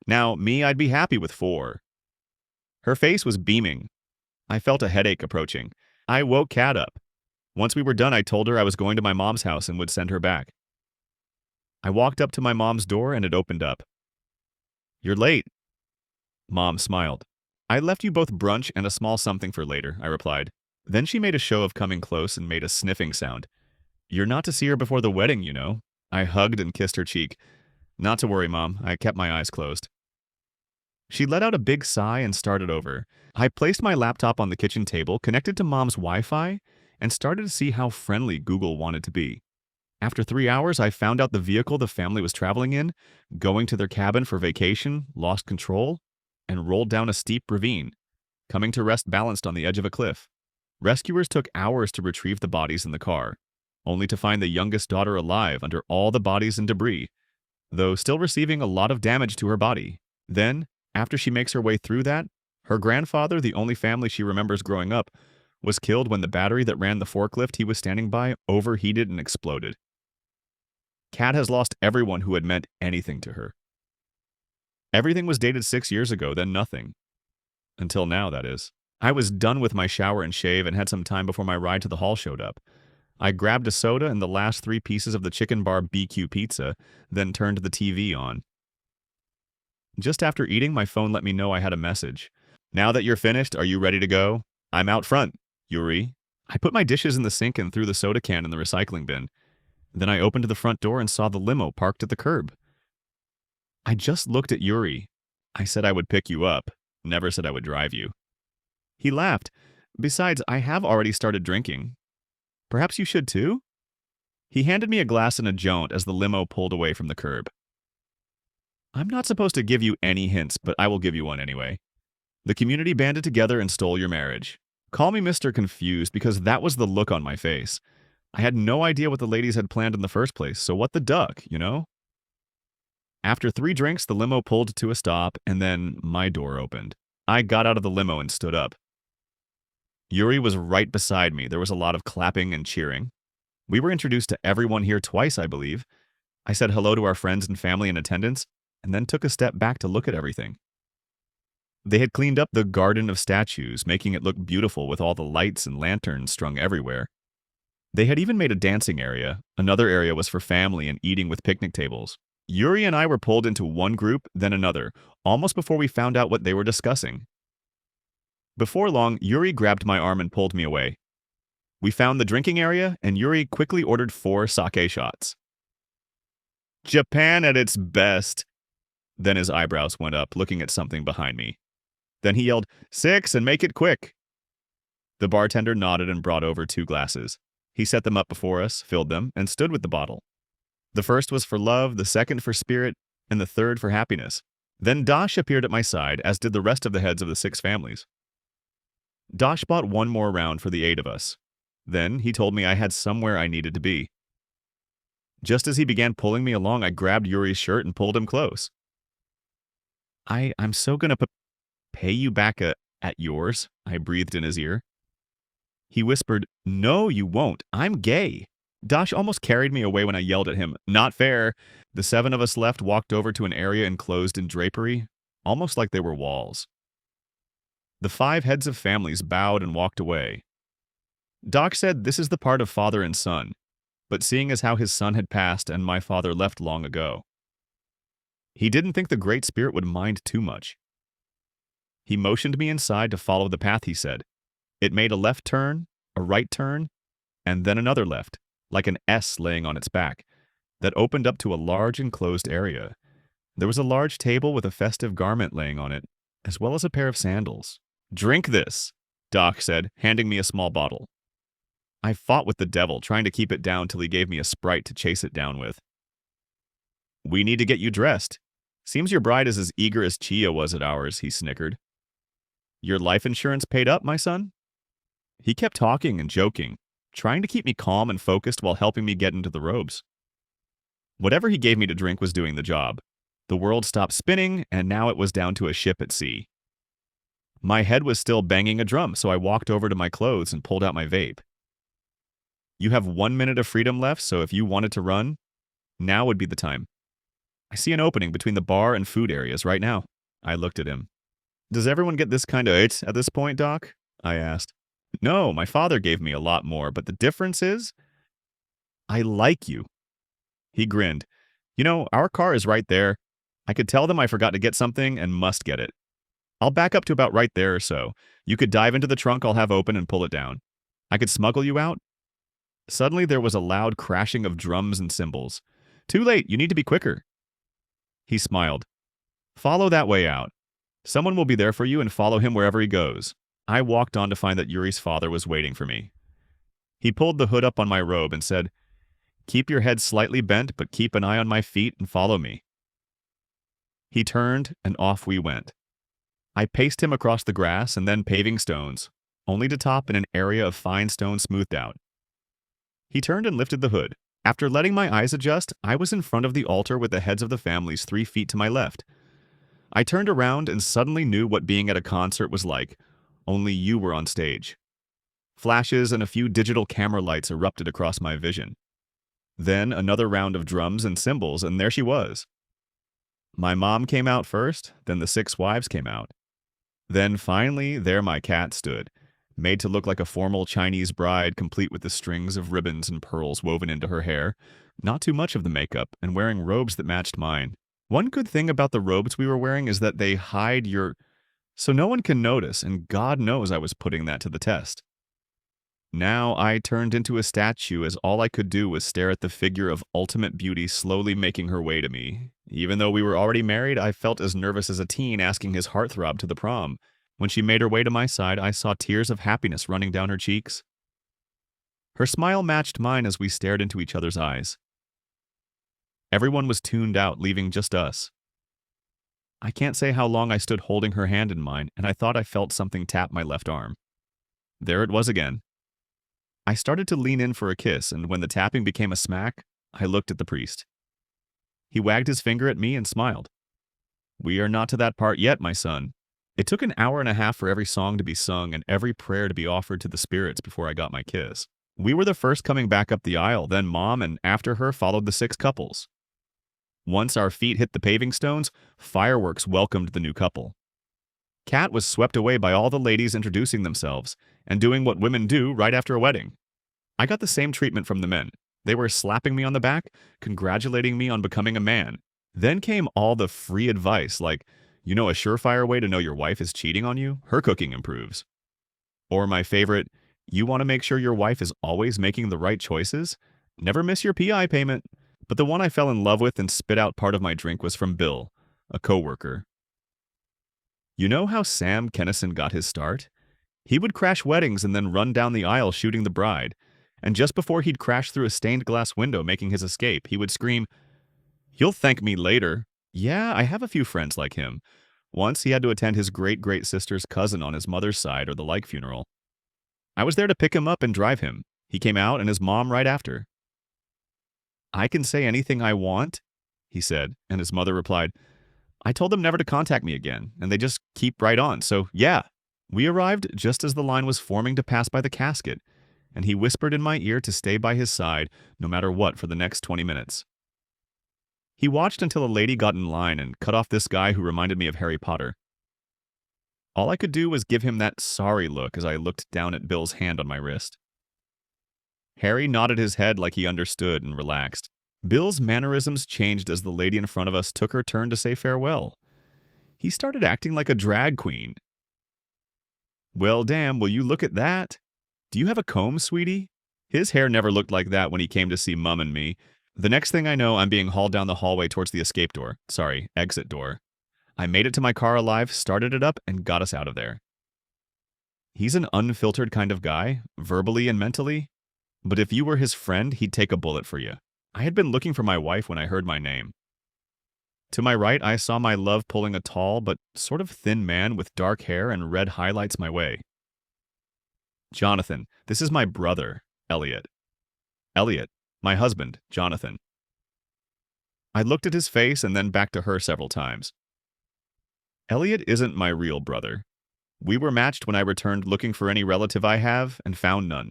Now, me, I'd be happy with 4. Her face was beaming. I felt a headache approaching. I woke Kat up. Once we were done, I told her I was going to my mom's house and would send her back. I walked up to my mom's door and it opened up. "You're late." Mom smiled. "I left you both brunch and a small something for later," I replied. Then she made a show of coming close and made a sniffing sound. "You're not to see her before the wedding, you know." I hugged and kissed her cheek. "Not to worry, Mom. I kept my eyes closed." She let out a big sigh and started over. I placed my laptop on the kitchen table, connected to Mom's Wi-Fi, and started to see how friendly Google wanted to be. After 3 hours, I found out the vehicle the family was traveling in, going to their cabin for vacation, lost control, and rolled down a steep ravine, coming to rest balanced on the edge of a cliff. Rescuers took hours to retrieve the bodies in the car, only to find the youngest daughter alive under all the bodies and debris, though still receiving a lot of damage to her body. Then, after she makes her way through that, her grandfather, the only family she remembers growing up, was killed when the battery that ran the forklift he was standing by overheated and exploded. Kat has lost everyone who had meant anything to her. Everything was dated 6 years ago, then nothing. Until now, that is. I was done with my shower and shave and had some time before my ride to the hall showed up. I grabbed a soda and the last 3 pieces of the chicken bar BQ pizza, then turned the TV on. Just after eating, my phone let me know I had a message. "Now that you're finished, are you ready to go? I'm out front, Yuri." I put my dishes in the sink and threw the soda can in the recycling bin. Then I opened the front door and saw the limo parked at the curb. I just looked at Yuri. I said I would pick you up, never said I would drive you. He laughed. "Besides, I have already started drinking. Perhaps you should too?" He handed me a glass and a joint as the limo pulled away from the curb. "I'm not supposed to give you any hints, but I will give you one anyway. The community banded together and stole your marriage. Call me Mr. Confused because that was the look on my face. I had no idea what the ladies had planned in the first place, so what the duck, you know? After 3 drinks, the limo pulled to a stop, and then my door opened. I got out of the limo and stood up. Yuri was right beside me. There was a lot of clapping and cheering. We were introduced to everyone here twice, I believe. I said hello to our friends and family in attendance, and then took a step back to look at everything. They had cleaned up the garden of statues, making it look beautiful with all the lights and lanterns strung everywhere. They had even made a dancing area. Another area was for family and eating with picnic tables. Yuri and I were pulled into one group, then another, almost before we found out what they were discussing. Before long, Yuri grabbed my arm and pulled me away. We found the drinking area, and Yuri quickly ordered 4 sake shots. Japan at its best. Then his eyebrows went up, looking at something behind me. Then he yelled, 6 and make it quick. The bartender nodded and brought over 2 glasses. He set them up before us, filled them, and stood with the bottle. The first was for love, the second for spirit, and the third for happiness. Then Dosh appeared at my side, as did the rest of the heads of the 6 families. Dosh bought 1 more round for the 8 of us. Then he told me I had somewhere I needed to be. Just as he began pulling me along, I grabbed Yuri's shirt and pulled him close. I'm so gonna pay you back at yours, I breathed in his ear. He whispered, no, you won't. I'm gay. Dosh almost carried me away when I yelled at him, not fair. The 7 of us left walked over to an area enclosed in drapery, almost like they were walls. The 5 heads of families bowed and walked away. Doc said this is the part of father and son, but seeing as how his son had passed and my father left long ago, he didn't think the Great Spirit would mind too much. He motioned me inside to follow the path, he said. It made a left turn, a right turn, and then another left, like an S laying on its back, that opened up to a large enclosed area. There was a large table with a festive garment laying on it, as well as a pair of sandals. Drink this, Doc said, handing me a small bottle. I fought with the devil, trying to keep it down till he gave me a Sprite to chase it down with. We need to get you dressed. Seems your bride is as eager as Chia was at ours, he snickered. Your life insurance paid up, my son? He kept talking and joking, trying to keep me calm and focused while helping me get into the robes. Whatever he gave me to drink was doing the job. The world stopped spinning, and now it was down to a ship at sea. My head was still banging a drum, so I walked over to my clothes and pulled out my vape. You have 1 minute of freedom left, so if you wanted to run, now would be the time. I see an opening between the bar and food areas right now. I looked at him. Does everyone get this kind of it at this point, Doc? I asked. No, my father gave me a lot more, but the difference is, I like you. He grinned. You know, our car is right there. I could tell them I forgot to get something and must get it. I'll back up to about right there or so. You could dive into the trunk I'll have open and pull it down. I could smuggle you out. Suddenly there was a loud crashing of drums and cymbals. Too late, you need to be quicker. He smiled. Follow that way out. Someone will be there for you and follow him wherever he goes. I walked on to find that Yuri's father was waiting for me. He pulled the hood up on my robe and said, keep your head slightly bent, but keep an eye on my feet and follow me. He turned and off we went. I paced him across the grass and then paving stones, only to top in an area of fine stone smoothed out. He turned and lifted the hood. After letting my eyes adjust, I was in front of the altar with the heads of the families 3 feet to my left. I turned around and suddenly knew what being at a concert was like, only you were on stage. Flashes and a few digital camera lights erupted across my vision. Then another round of drums and cymbals, and there she was. My mom came out first, then the 6 wives came out. Then finally, there my cat stood, made to look like a formal Chinese bride, complete with the strings of ribbons and pearls woven into her hair, not too much of the makeup, and wearing robes that matched mine. One good thing about the robes we were wearing is that they hide so no one can notice, and God knows I was putting that to the test. Now I turned into a statue as all I could do was stare at the figure of ultimate beauty slowly making her way to me. Even though we were already married, I felt as nervous as a teen asking his heartthrob to the prom. When she made her way to my side, I saw tears of happiness running down her cheeks. Her smile matched mine as we stared into each other's eyes. Everyone was tuned out, leaving just us. I can't say how long I stood holding her hand in mine, and I thought I felt something tap my left arm. There it was again. I started to lean in for a kiss, and when the tapping became a smack, I looked at the priest. He wagged his finger at me and smiled. We are not to that part yet, my son. It took an hour and a half for every song to be sung and every prayer to be offered to the spirits before I got my kiss. We were the first coming back up the aisle, then Mom and after her followed the 6 couples. Once our feet hit the paving stones, fireworks welcomed the new couple. Kat was swept away by all the ladies introducing themselves and doing what women do right after a wedding. I got the same treatment from the men. They were slapping me on the back, congratulating me on becoming a man. Then came all the free advice like, you know a surefire way to know your wife is cheating on you? Her cooking improves. Or my favorite, you want to make sure your wife is always making the right choices? Never miss your PI payment. But the one I fell in love with and spit out part of my drink was from Bill, a coworker. You know how Sam Kennison got his start? He would crash weddings and then run down the aisle shooting the bride. And just before he'd crash through a stained glass window making his escape, he would scream, "You'll thank me later." Yeah, I have a few friends like him. Once he had to attend his great-great-sister's cousin on his mother's side or the like funeral. I was there to pick him up and drive him. He came out and his mom right after. I can say anything I want, he said, and his mother replied, I told them never to contact me again, and they just keep right on, so yeah. We arrived just as the line was forming to pass by the casket, and he whispered in my ear to stay by his side no matter what for the next 20 minutes. He watched until a lady got in line and cut off this guy who reminded me of Harry Potter. All I could do was give him that sorry look as I looked down at Bill's hand on my wrist. Harry nodded his head like he understood and relaxed. Bill's mannerisms changed as the lady in front of us took her turn to say farewell. He started acting like a drag queen. Well, damn, will you look at that? Do you have a comb, sweetie? His hair never looked like that when he came to see Mum and me. The next thing I know, I'm being hauled down the hallway towards the exit door. I made it to my car alive, started it up, and got us out of there. He's an unfiltered kind of guy, verbally and mentally. But if you were his friend, he'd take a bullet for you. I had been looking for my wife when I heard my name. To my right, I saw my love pulling a tall but sort of thin man with dark hair and red highlights my way. Jonathan, this is my brother, Elliot. Elliot, my husband, Jonathan. I looked at his face and then back to her several times. Elliot isn't my real brother. We were matched when I returned looking for any relative I have and found none.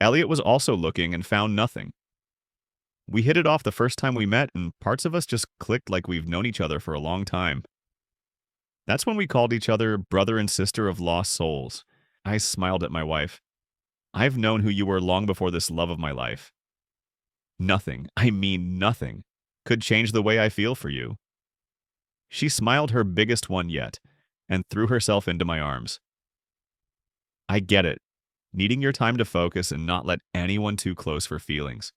Elliot was also looking and found nothing. We hit it off the first time we met, and parts of us just clicked like we've known each other for a long time. That's when we called each other brother and sister of lost souls. I smiled at my wife. I've known who you were long before this love of my life. Nothing, I mean nothing, could change the way I feel for you. She smiled her biggest one yet, and threw herself into my arms. I get it. Needing your time to focus and not let anyone too close for feelings.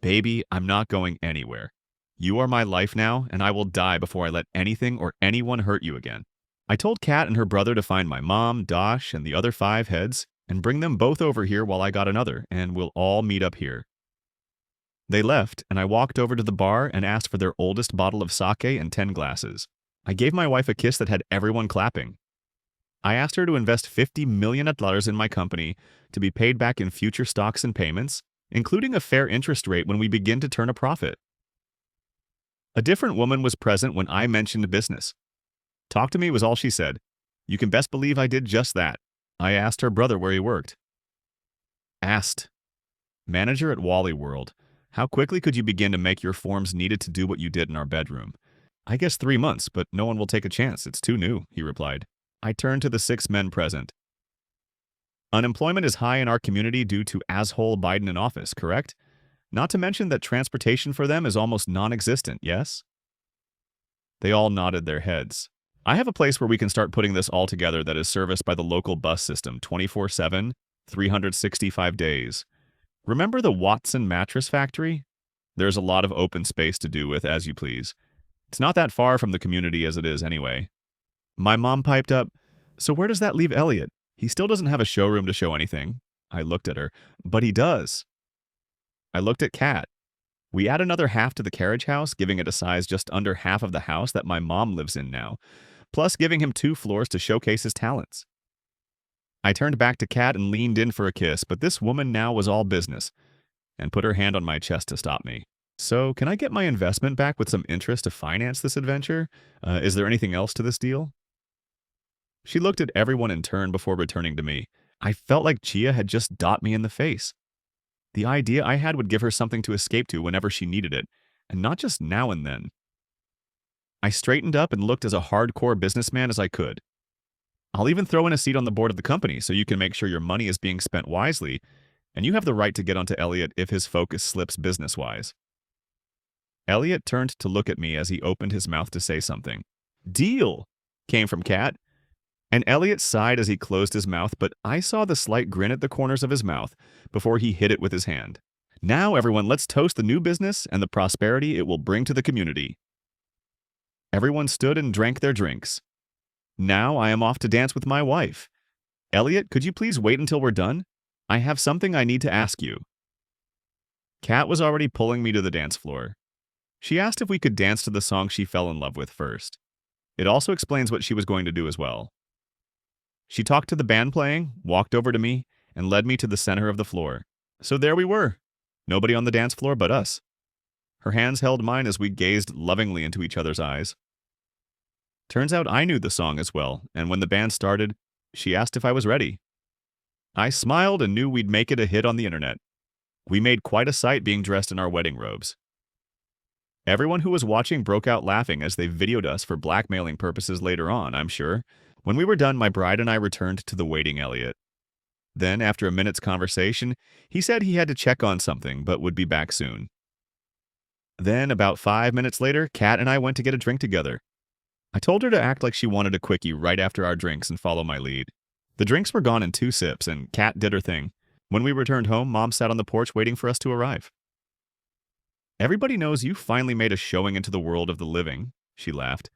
Baby, I'm not going anywhere. You are my life now, and I will die before I let anything or anyone hurt you again. I told Kat and her brother to find my mom, Dosh, and the other 5 heads, and bring them both over here while I got another, and we'll all meet up here. They left, and I walked over to the bar and asked for their oldest bottle of sake and 10 glasses. I gave my wife a kiss that had everyone clapping. I asked her to invest $50 million in my company to be paid back in future stocks and payments, including a fair interest rate when we begin to turn a profit. A different woman was present when I mentioned business. Talk to me was all she said. You can best believe I did just that. I asked her brother where he worked. Asked. Manager at Wally World. How quickly could you begin to make your forms needed to do what you did in our bedroom? I guess 3 months, but no one will take a chance. It's too new, he replied. I turned to the 6 men present. Unemployment is high in our community due to asshole Biden in office, correct? Not to mention that transportation for them is almost non-existent, yes? They all nodded their heads. I have a place where we can start putting this all together that is serviced by the local bus system 24/7, 365 days. Remember the Watson Mattress Factory? There's a lot of open space to do with as you please. It's not that far from the community as it is anyway. My mom piped up, so where does that leave Elliot? He still doesn't have a showroom to show anything. I looked at her. But he does. I looked at Kat. We add another half to the carriage house, giving it a size just under half of the house that my mom lives in now, plus giving him 2 floors to showcase his talents. I turned back to Kat and leaned in for a kiss, but this woman now was all business and put her hand on my chest to stop me. So, can I get my investment back with some interest to finance this adventure? Is there anything else to this deal? She looked at everyone in turn before returning to me. I felt like Chia had just dot me in the face. The idea I had would give her something to escape to whenever she needed it, and not just now and then. I straightened up and looked as a hardcore businessman as I could. I'll even throw in a seat on the board of the company so you can make sure your money is being spent wisely, and you have the right to get onto Elliot if his focus slips business-wise. Elliot turned to look at me as he opened his mouth to say something. "Deal!" came from Kat, and Elliot sighed as he closed his mouth, but I saw the slight grin at the corners of his mouth before he hit it with his hand. "Now, everyone, let's toast the new business and the prosperity it will bring to the community." Everyone stood and drank their drinks. "Now I am off to dance with my wife. Elliot, could you please wait until we're done? I have something I need to ask you." Kat was already pulling me to the dance floor. She asked if we could dance to the song she fell in love with first. It also explains what she was going to do as well. She talked to the band playing, walked over to me, and led me to the center of the floor. So there we were. Nobody on the dance floor but us. Her hands held mine as we gazed lovingly into each other's eyes. Turns out I knew the song as well, and when the band started, she asked if I was ready. I smiled and knew we'd make it a hit on the internet. We made quite a sight being dressed in our wedding robes. Everyone who was watching broke out laughing as they videoed us for blackmailing purposes later on, I'm sure. When we were done, my bride and I returned to the waiting Elliot. Then, after a minute's conversation, he said he had to check on something, but would be back soon. Then, about 5 minutes later, Kat and I went to get a drink together. I told her to act like she wanted a quickie right after our drinks and follow my lead. The drinks were gone in 2 sips, and Kat did her thing. When we returned home, Mom sat on the porch waiting for us to arrive. "Everybody knows you finally made a showing into the world of the living," she laughed.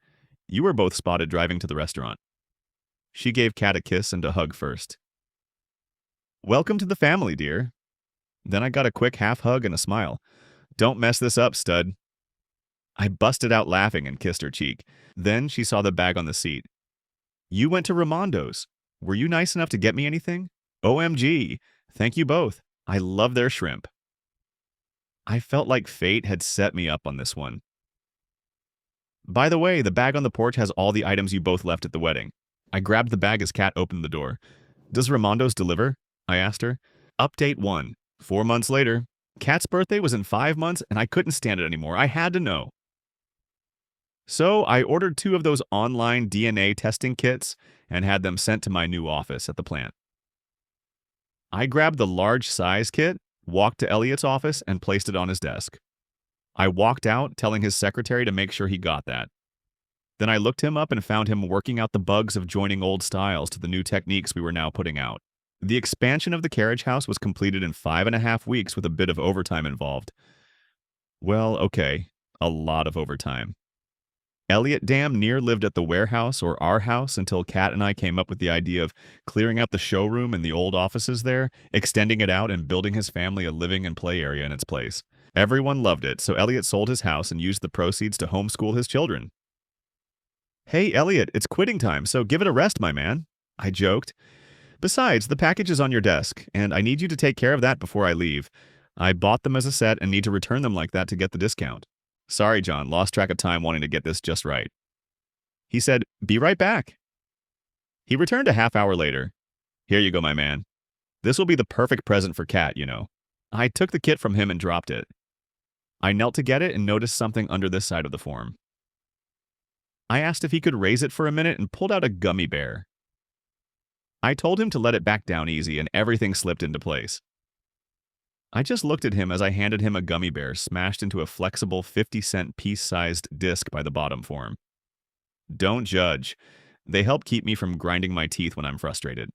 "You were both spotted driving to the restaurant." She gave Kat a kiss and a hug first. "Welcome to the family, dear." Then I got a quick half hug and a smile. "Don't mess this up, stud." I busted out laughing and kissed her cheek. Then she saw the bag on the seat. "You went to Ramondo's. Were you nice enough to get me anything?" "OMG. Thank you both. I love their shrimp." I felt like fate had set me up on this one. "By the way, the bag on the porch has all the items you both left at the wedding." I grabbed the bag as Kat opened the door. "Does Ramondo's deliver?" I asked her. Update 1. 4 months later. Kat's birthday was in 5 months, and I couldn't stand it anymore. I had to know. So I ordered 2 of those online DNA testing kits and had them sent to my new office at the plant. I grabbed the large size kit, walked to Elliot's office, and placed it on his desk. I walked out, telling his secretary to make sure he got that. Then I looked him up and found him working out the bugs of joining old styles to the new techniques we were now putting out. The expansion of the carriage house was completed in 5.5 weeks with a bit of overtime involved. Well, okay, a lot of overtime. Elliot damn near lived at the warehouse or our house until Kat and I came up with the idea of clearing out the showroom and the old offices there, extending it out and building his family a living and play area in its place. Everyone loved it, so Elliot sold his house and used the proceeds to homeschool his children. "Hey, Elliot, it's quitting time, so give it a rest, my man," I joked. "Besides, the package is on your desk, and I need you to take care of that before I leave. I bought them as a set and need to return them like that to get the discount." "Sorry, John, lost track of time wanting to get this just right." He said, "Be right back." He returned a half hour later. "Here you go, my man. This will be the perfect present for Kat, you know." I took the kit from him and dropped it. I knelt to get it and noticed something under this side of the form. I asked if he could raise it for a minute and pulled out a gummy bear. I told him to let it back down easy and everything slipped into place. I just looked at him as I handed him a gummy bear smashed into a flexible 50-cent piece-sized disc by the bottom form. Don't judge. They help keep me from grinding my teeth when I'm frustrated.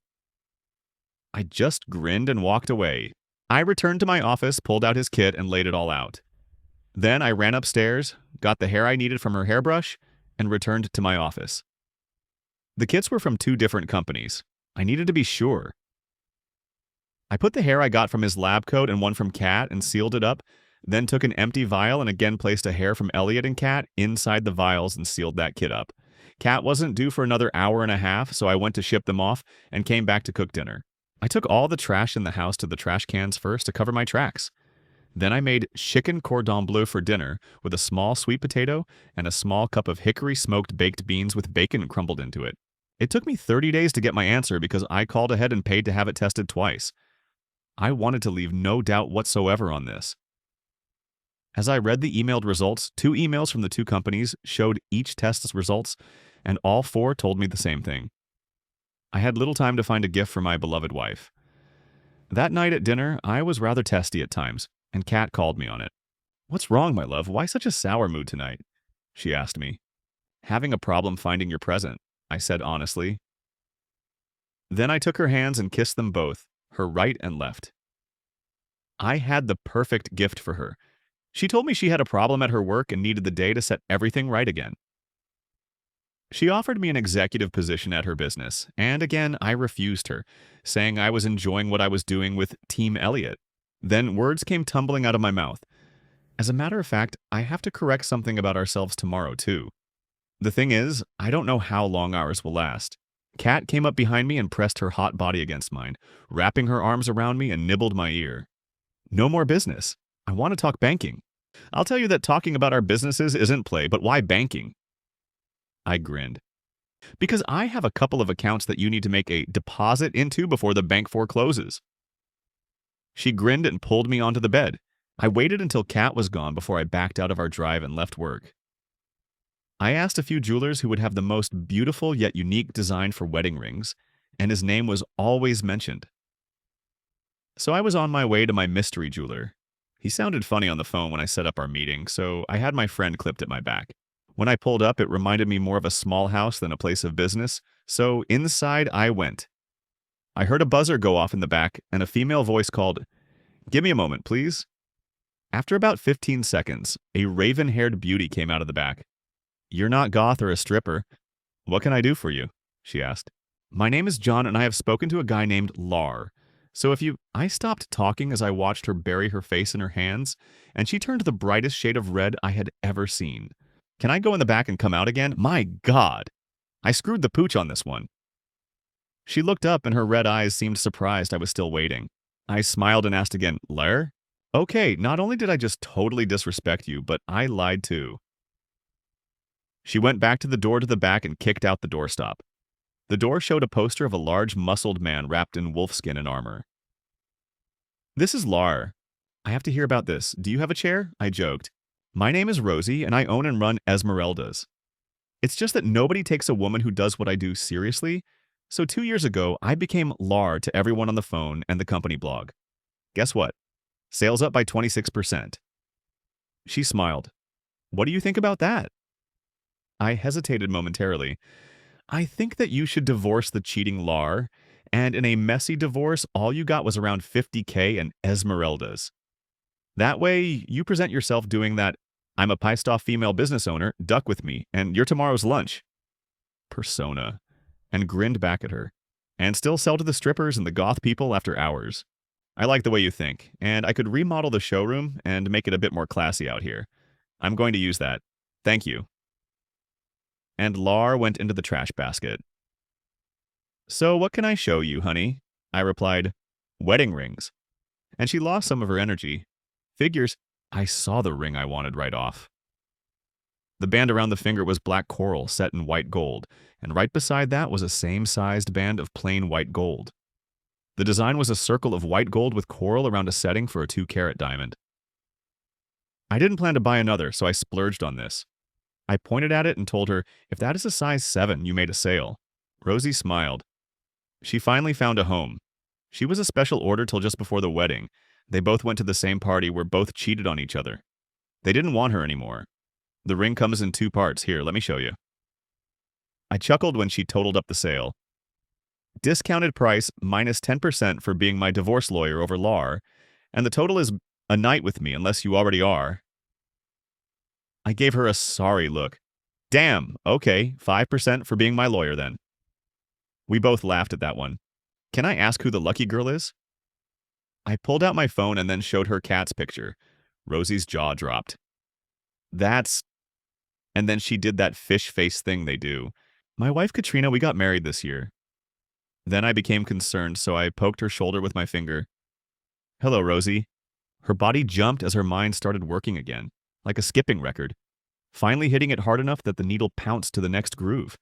I just grinned and walked away. I returned to my office, pulled out his kit, and laid it all out. Then I ran upstairs, got the hair I needed from her hairbrush, and returned to my office. The kits were from 2 different companies. I needed to be sure. I put the hair I got from his lab coat and one from Kat and sealed it up, then took an empty vial and again placed a hair from Elliot and Kat inside the vials and sealed that kit up. Cat wasn't due for another hour and a half, so I went to ship them off and came back to cook dinner. I took all the trash in the house to the trash cans first to cover my tracks. Then I made chicken cordon bleu for dinner with a small sweet potato and a small cup of hickory smoked baked beans with bacon crumbled into it. It took me 30 days to get my answer because I called ahead and paid to have it tested twice. I wanted to leave no doubt whatsoever on this. As I read the emailed results, 2 emails from the 2 companies showed each test's results, and all 4 told me the same thing. I had little time to find a gift for my beloved wife. That night at dinner, I was rather testy at times, and Kat called me on it. "What's wrong, my love? Why such a sour mood tonight?" she asked me. "Having a problem finding your present," I said honestly. Then I took her hands and kissed them both, her right and left. I had the perfect gift for her. She told me she had a problem at her work and needed the day to set everything right again. She offered me an executive position at her business, and again I refused her, saying I was enjoying what I was doing with Team Elliot. Then words came tumbling out of my mouth. As a matter of fact, I have to correct something about ourselves tomorrow, too. The thing is, I don't know how long ours will last. Kat came up behind me and pressed her hot body against mine, wrapping her arms around me and nibbled my ear. "No more business. I want to talk banking. I'll tell you that talking about our businesses isn't play, but why banking?" I grinned. "Because I have a couple of accounts that you need to make a deposit into before the bank forecloses." She grinned and pulled me onto the bed. I waited until Kat was gone before I backed out of our drive and left work. I asked a few jewelers who would have the most beautiful yet unique design for wedding rings, and his name was always mentioned. So I was on my way to my mystery jeweler. He sounded funny on the phone when I set up our meeting, so I had my friend clipped at my back. When I pulled up, it reminded me more of a small house than a place of business, so inside I went. I heard a buzzer go off in the back, and a female voice called, "Give me a moment, please." After about 15 seconds, a raven-haired beauty came out of the back. "You're not goth or a stripper. What can I do for you?" she asked. "My name is John, and I have spoken to a guy named Lar. So if you—" I stopped talking as I watched her bury her face in her hands, and she turned the brightest shade of red I had ever seen. "Can I go in the back and come out again? My God! I screwed the pooch on this one." She looked up and her red eyes seemed surprised I was still waiting. I smiled and asked again, "Lar? Okay, not only did I just totally disrespect you, but I lied too." She went back to the door to the back and kicked out the doorstop. The door showed a poster of a large, muscled man wrapped in wolfskin and armor. "This is Lar. I have to hear about this. Do you have a chair?" I joked. "My name is Rosie, and I own and run Esmeralda's. It's just that nobody takes a woman who does what I do seriously, so 2 years ago, I became Lar to everyone on the phone and the company blog. Guess what? Sales up by 26%. She smiled. "What do you think about that?" I hesitated momentarily. "I think that you should divorce the cheating Lar, and in a messy divorce, all you got was around 50K and Esmeralda's. That way, you present yourself doing that 'I'm a pissed off female business owner, duck with me, and you're tomorrow's lunch' persona," and grinned back at her, "and still sell to the strippers and the goth people after hours. I like the way you think, and I could remodel the showroom and make it a bit more classy out here. I'm going to use that. Thank you." And Lar went into the trash basket. "So what can I show you, honey?" I replied, "Wedding rings." And she lost some of her energy. Figures, I saw the ring I wanted right off. The band around the finger was black coral set in white gold, and right beside that was a same-sized band of plain white gold. The design was a circle of white gold with coral around a setting for a 2-carat diamond. I didn't plan to buy another, so I splurged on this. I pointed at it and told her, "If that is a size 7, you made a sale." Rosie smiled. She finally found a home. She was a special order till just before the wedding. They both went to the same party where both cheated on each other. They didn't want her anymore. The ring comes in 2 parts. Here, let me show you. I chuckled when she totaled up the sale. Discounted price minus 10% for being my divorce lawyer over Lar, and the total is a night with me unless you already are. I gave her a sorry look. "Damn, okay, 5% for being my lawyer then." We both laughed at that one. "Can I ask who the lucky girl is?" I pulled out my phone and then showed her Kat's picture. Rosie's jaw dropped. "That's..." And then she did that fish face thing they do. My wife Katrina, we got married this year. Then I became concerned, so I poked her shoulder with my finger. Hello, Rosie. Her body jumped as her mind started working again, like a skipping record, finally hitting it hard enough that the needle pounced to the next groove.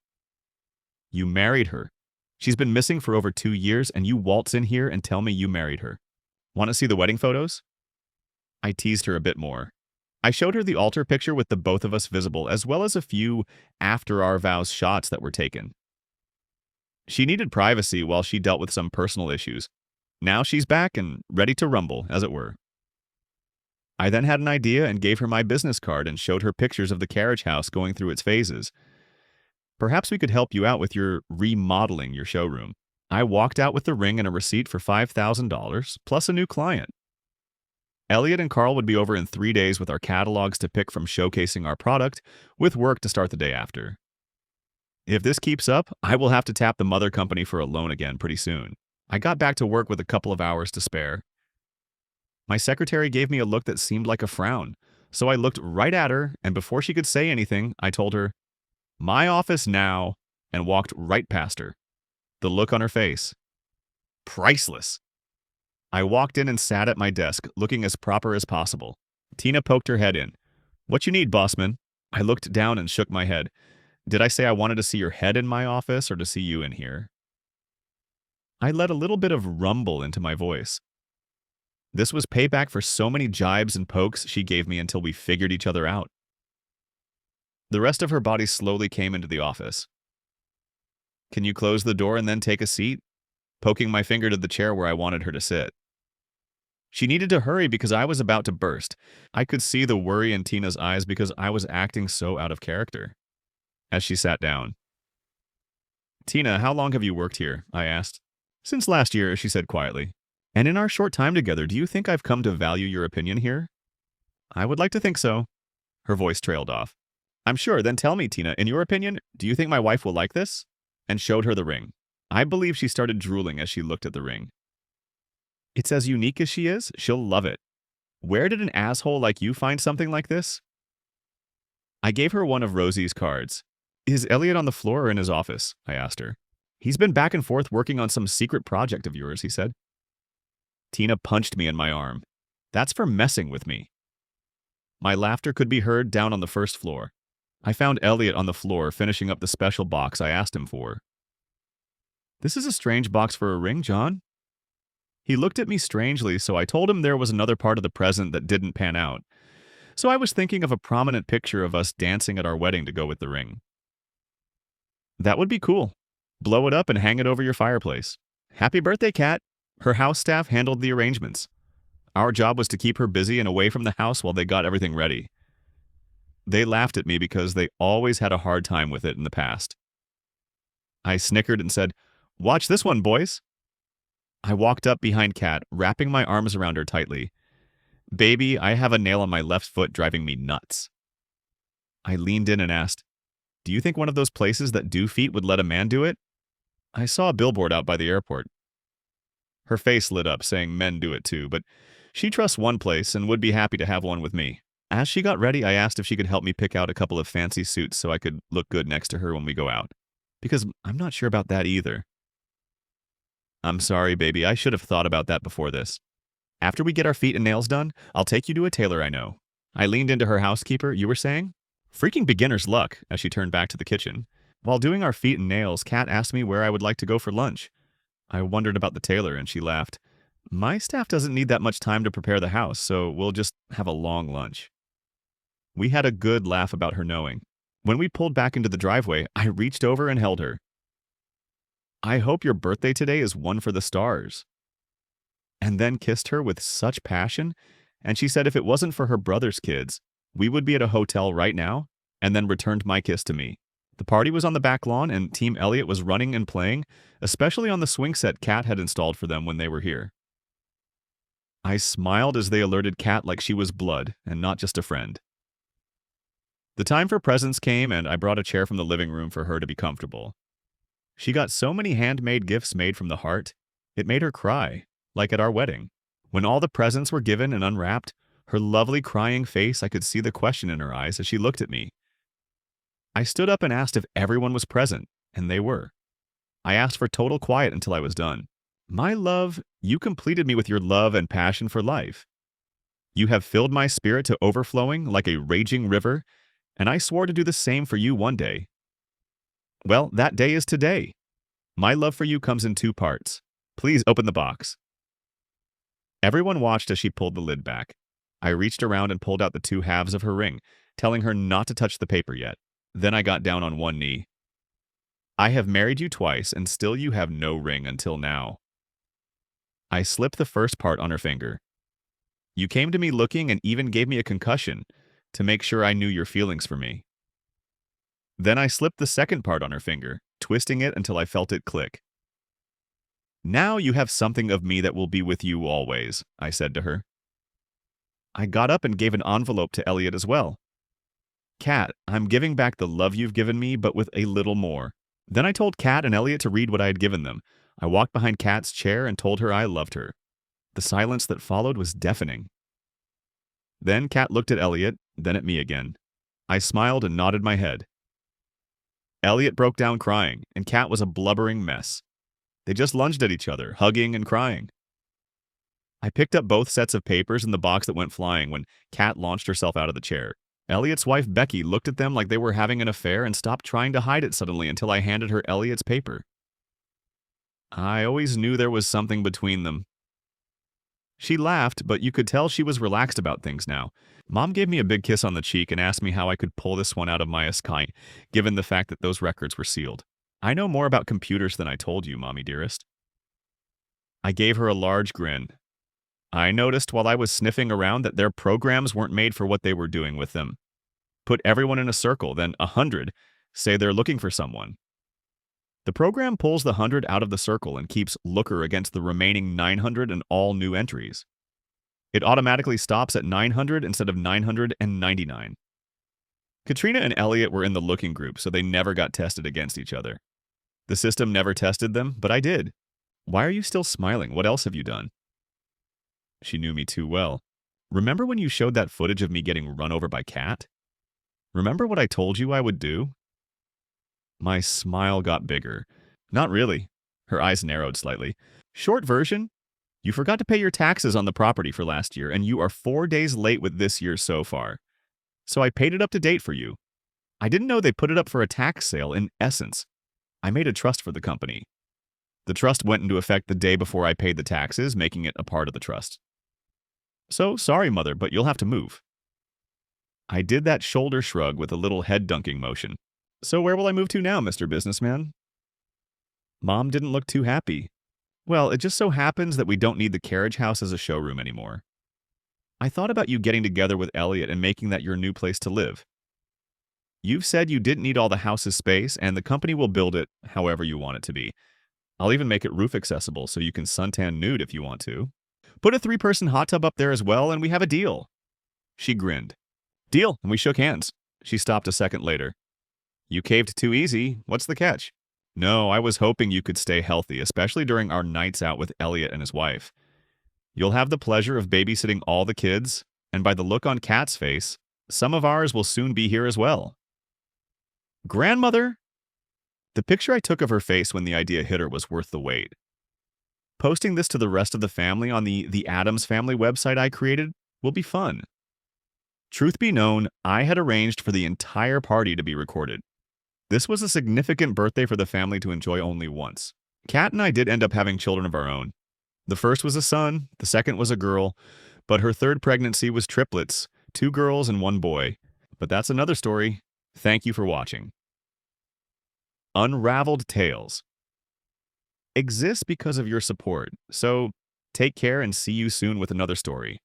You married her. She's been missing for over 2 years, and you waltz in here and tell me you married her. Want to see the wedding photos? I teased her a bit more. I showed her the altar picture with the both of us visible, as well as a few after our vows shots that were taken. She needed privacy while she dealt with some personal issues. Now she's back and ready to rumble, as it were. I then had an idea and gave her my business card and showed her pictures of the carriage house going through its phases. Perhaps we could help you out with your remodeling your showroom. I walked out with the ring and a receipt for $5,000, plus a new client. Elliot and Carl would be over in 3 days with our catalogs to pick from showcasing our product, with work to start the day after. If this keeps up, I will have to tap the mother company for a loan again pretty soon. I got back to work with a couple of hours to spare. My secretary gave me a look that seemed like a frown, so I looked right at her, and before she could say anything, I told her, "My office now," and walked right past her. The look on her face. Priceless. I walked in and sat at my desk, looking as proper as possible. Tina poked her head in. "What you need, bossman?" I looked down and shook my head. Did I say I wanted to see your head in my office or to see you in here? I let a little bit of rumble into my voice. This was payback for so many jibes and pokes she gave me until we figured each other out. The rest of her body slowly came into the office. "Can you close the door and then take a seat?" Poking my finger to the chair where I wanted her to sit. She needed to hurry because I was about to burst. I could see the worry in Tina's eyes because I was acting so out of character. As she sat down. "Tina, how long have you worked here?" I asked. "Since last year," she said quietly. "And in our short time together, do you think I've come to value your opinion here?" "I would like to think so." Her voice trailed off. "I'm sure. Then tell me, Tina, in your opinion, do you think my wife will like this?" And showed her the ring. I believe she started drooling as she looked at the ring. "It's as unique as she is. She'll love it. Where did an asshole like you find something like this?" I gave her one of Rosie's cards. "Is Elliot on the floor or in his office?" I asked her. "He's been back and forth working on some secret project of yours," he said. Tina punched me in my arm. "That's for messing with me." My laughter could be heard down on the first floor. I found Elliot on the floor finishing up the special box I asked him for. "This is a strange box for a ring, John." He looked at me strangely, so I told him there was another part of the present that didn't pan out. So I was thinking of a prominent picture of us dancing at our wedding to go with the ring. "That would be cool. Blow it up and hang it over your fireplace. Happy birthday, Kat." Her house staff handled the arrangements. Our job was to keep her busy and away from the house while they got everything ready. They laughed at me because they always had a hard time with it in the past. I snickered and said, "Watch this one, boys." I walked up behind Kat, wrapping my arms around her tightly. "Baby, I have a nail on my left foot driving me nuts." I leaned in and asked, "Do you think one of those places that do feet would let a man do it?" "I saw a billboard out by the airport." Her face lit up, saying men do it too, but she trusts one place and would be happy to have one with me. As she got ready, I asked if she could help me pick out a couple of fancy suits so I could look good next to her when we go out. Because I'm not sure about that either. "I'm sorry, baby. I should have thought about that before this. After we get our feet and nails done, I'll take you to a tailor I know." I leaned into her housekeeper. "You were saying?" "Freaking beginner's luck," as she turned back to the kitchen. While doing our feet and nails, Kat asked me where I would like to go for lunch. I wondered about the tailor, and she laughed. "My staff doesn't need that much time to prepare the house, so we'll just have a long lunch." We had a good laugh about her knowing. When we pulled back into the driveway, I reached over and held her. "I hope your birthday today is one for the stars." And then kissed her with such passion, and she said if it wasn't for her brother's kids, we would be at a hotel right now, and then returned my kiss to me. The party was on the back lawn, and Team Elliot was running and playing, especially on the swing set Kat had installed for them when they were here. I smiled as they alerted Kat like she was blood and not just a friend. The time for presents came, and I brought a chair from the living room for her to be comfortable. She got so many handmade gifts made from the heart, it made her cry, like at our wedding. When all the presents were given and unwrapped, her lovely crying face, I could see the question in her eyes as she looked at me. I stood up and asked if everyone was present. And they were. I asked for total quiet until I was done. My love, you completed me with your love and passion for life. You have filled my spirit to overflowing like a raging river, and I swore to do the same for you one day. Well, that day is today. My love for you comes in two parts. Please open the box. Everyone watched as she pulled the lid back. I reached around and pulled out the two halves of her ring, telling her not to touch the paper yet. Then I got down on one knee. I have married you twice, and still you have no ring until now. I slipped the first part on her finger. You came to me looking and even gave me a concussion to make sure I knew your feelings for me. Then I slipped the second part on her finger, twisting it until I felt it click. Now you have something of me that will be with you always, I said to her. I got up and gave an envelope to Elliot as well. Kat, I'm giving back the love you've given me, but with a little more. Then I told Kat and Elliot to read what I had given them. I walked behind Kat's chair and told her I loved her. The silence that followed was deafening. Then Kat looked at Elliot, then at me again. I smiled and nodded my head. Elliot broke down crying, and Kat was a blubbering mess. They just lunged at each other, hugging and crying. I picked up both sets of papers in the box that went flying when Kat launched herself out of the chair. Elliot's wife, Becky, looked at them like they were having an affair and stopped trying to hide it suddenly until I handed her Elliot's paper. I always knew there was something between them. She laughed, but you could tell she was relaxed about things now. Mom gave me a big kiss on the cheek and asked me how I could pull this one out of my sky, given the fact that those records were sealed. I know more about computers than I told you, Mommy dearest. I gave her a large grin. I noticed while I was sniffing around that their programs weren't made for what they were doing with them. Put everyone in a circle, then 100 say they're looking for someone. The program pulls the 100 out of the circle and keeps looker against the remaining 900 and all new entries. It automatically stops at 900 instead of 999. Katrina and Elliot were in the looking group, so they never got tested against each other. The system never tested them, but I did. Why are you still smiling? What else have you done? She knew me too well. Remember when you showed that footage of me getting run over by Kat? Remember what I told you I would do? My smile got bigger. Not really. Her eyes narrowed slightly. Short version, you forgot to pay your taxes on the property for last year, and you are 4 days late with this year so far. So I paid it up to date for you. I didn't know they put it up for a tax sale in essence. I made a trust for the company. The trust went into effect the day before I paid the taxes, making it a part of the trust. So, sorry, Mother, but you'll have to move. I did that shoulder shrug with a little head-dunking motion. So where will I move to now, Mr. Businessman? Mom didn't look too happy. Well, it just so happens that we don't need the carriage house as a showroom anymore. I thought about you getting together with Elliot and making that your new place to live. You've said you didn't need all the house's space, and the company will build it however you want it to be. I'll even make it roof accessible so you can suntan nude if you want to. Put a 3-person hot tub up there as well, and we have a deal. She grinned. Deal, and we shook hands. She stopped a second later. You caved too easy. What's the catch? No, I was hoping you could stay healthy, especially during our nights out with Elliot and his wife. You'll have the pleasure of babysitting all the kids, and by the look on Kat's face, some of ours will soon be here as well. Grandmother! The picture I took of her face when the idea hit her was worth the wait. Posting this to the rest of the family on the Addams Family website I created will be fun. Truth be known, I had arranged for the entire party to be recorded. This was a significant birthday for the family to enjoy only once. Kat and I did end up having children of our own. The first was a son, the second was a girl, but her third pregnancy was triplets, 2 girls and 1 boy. But that's another story. Thank you for watching. Unraveled Tales exists because of your support, so take care and see you soon with another story.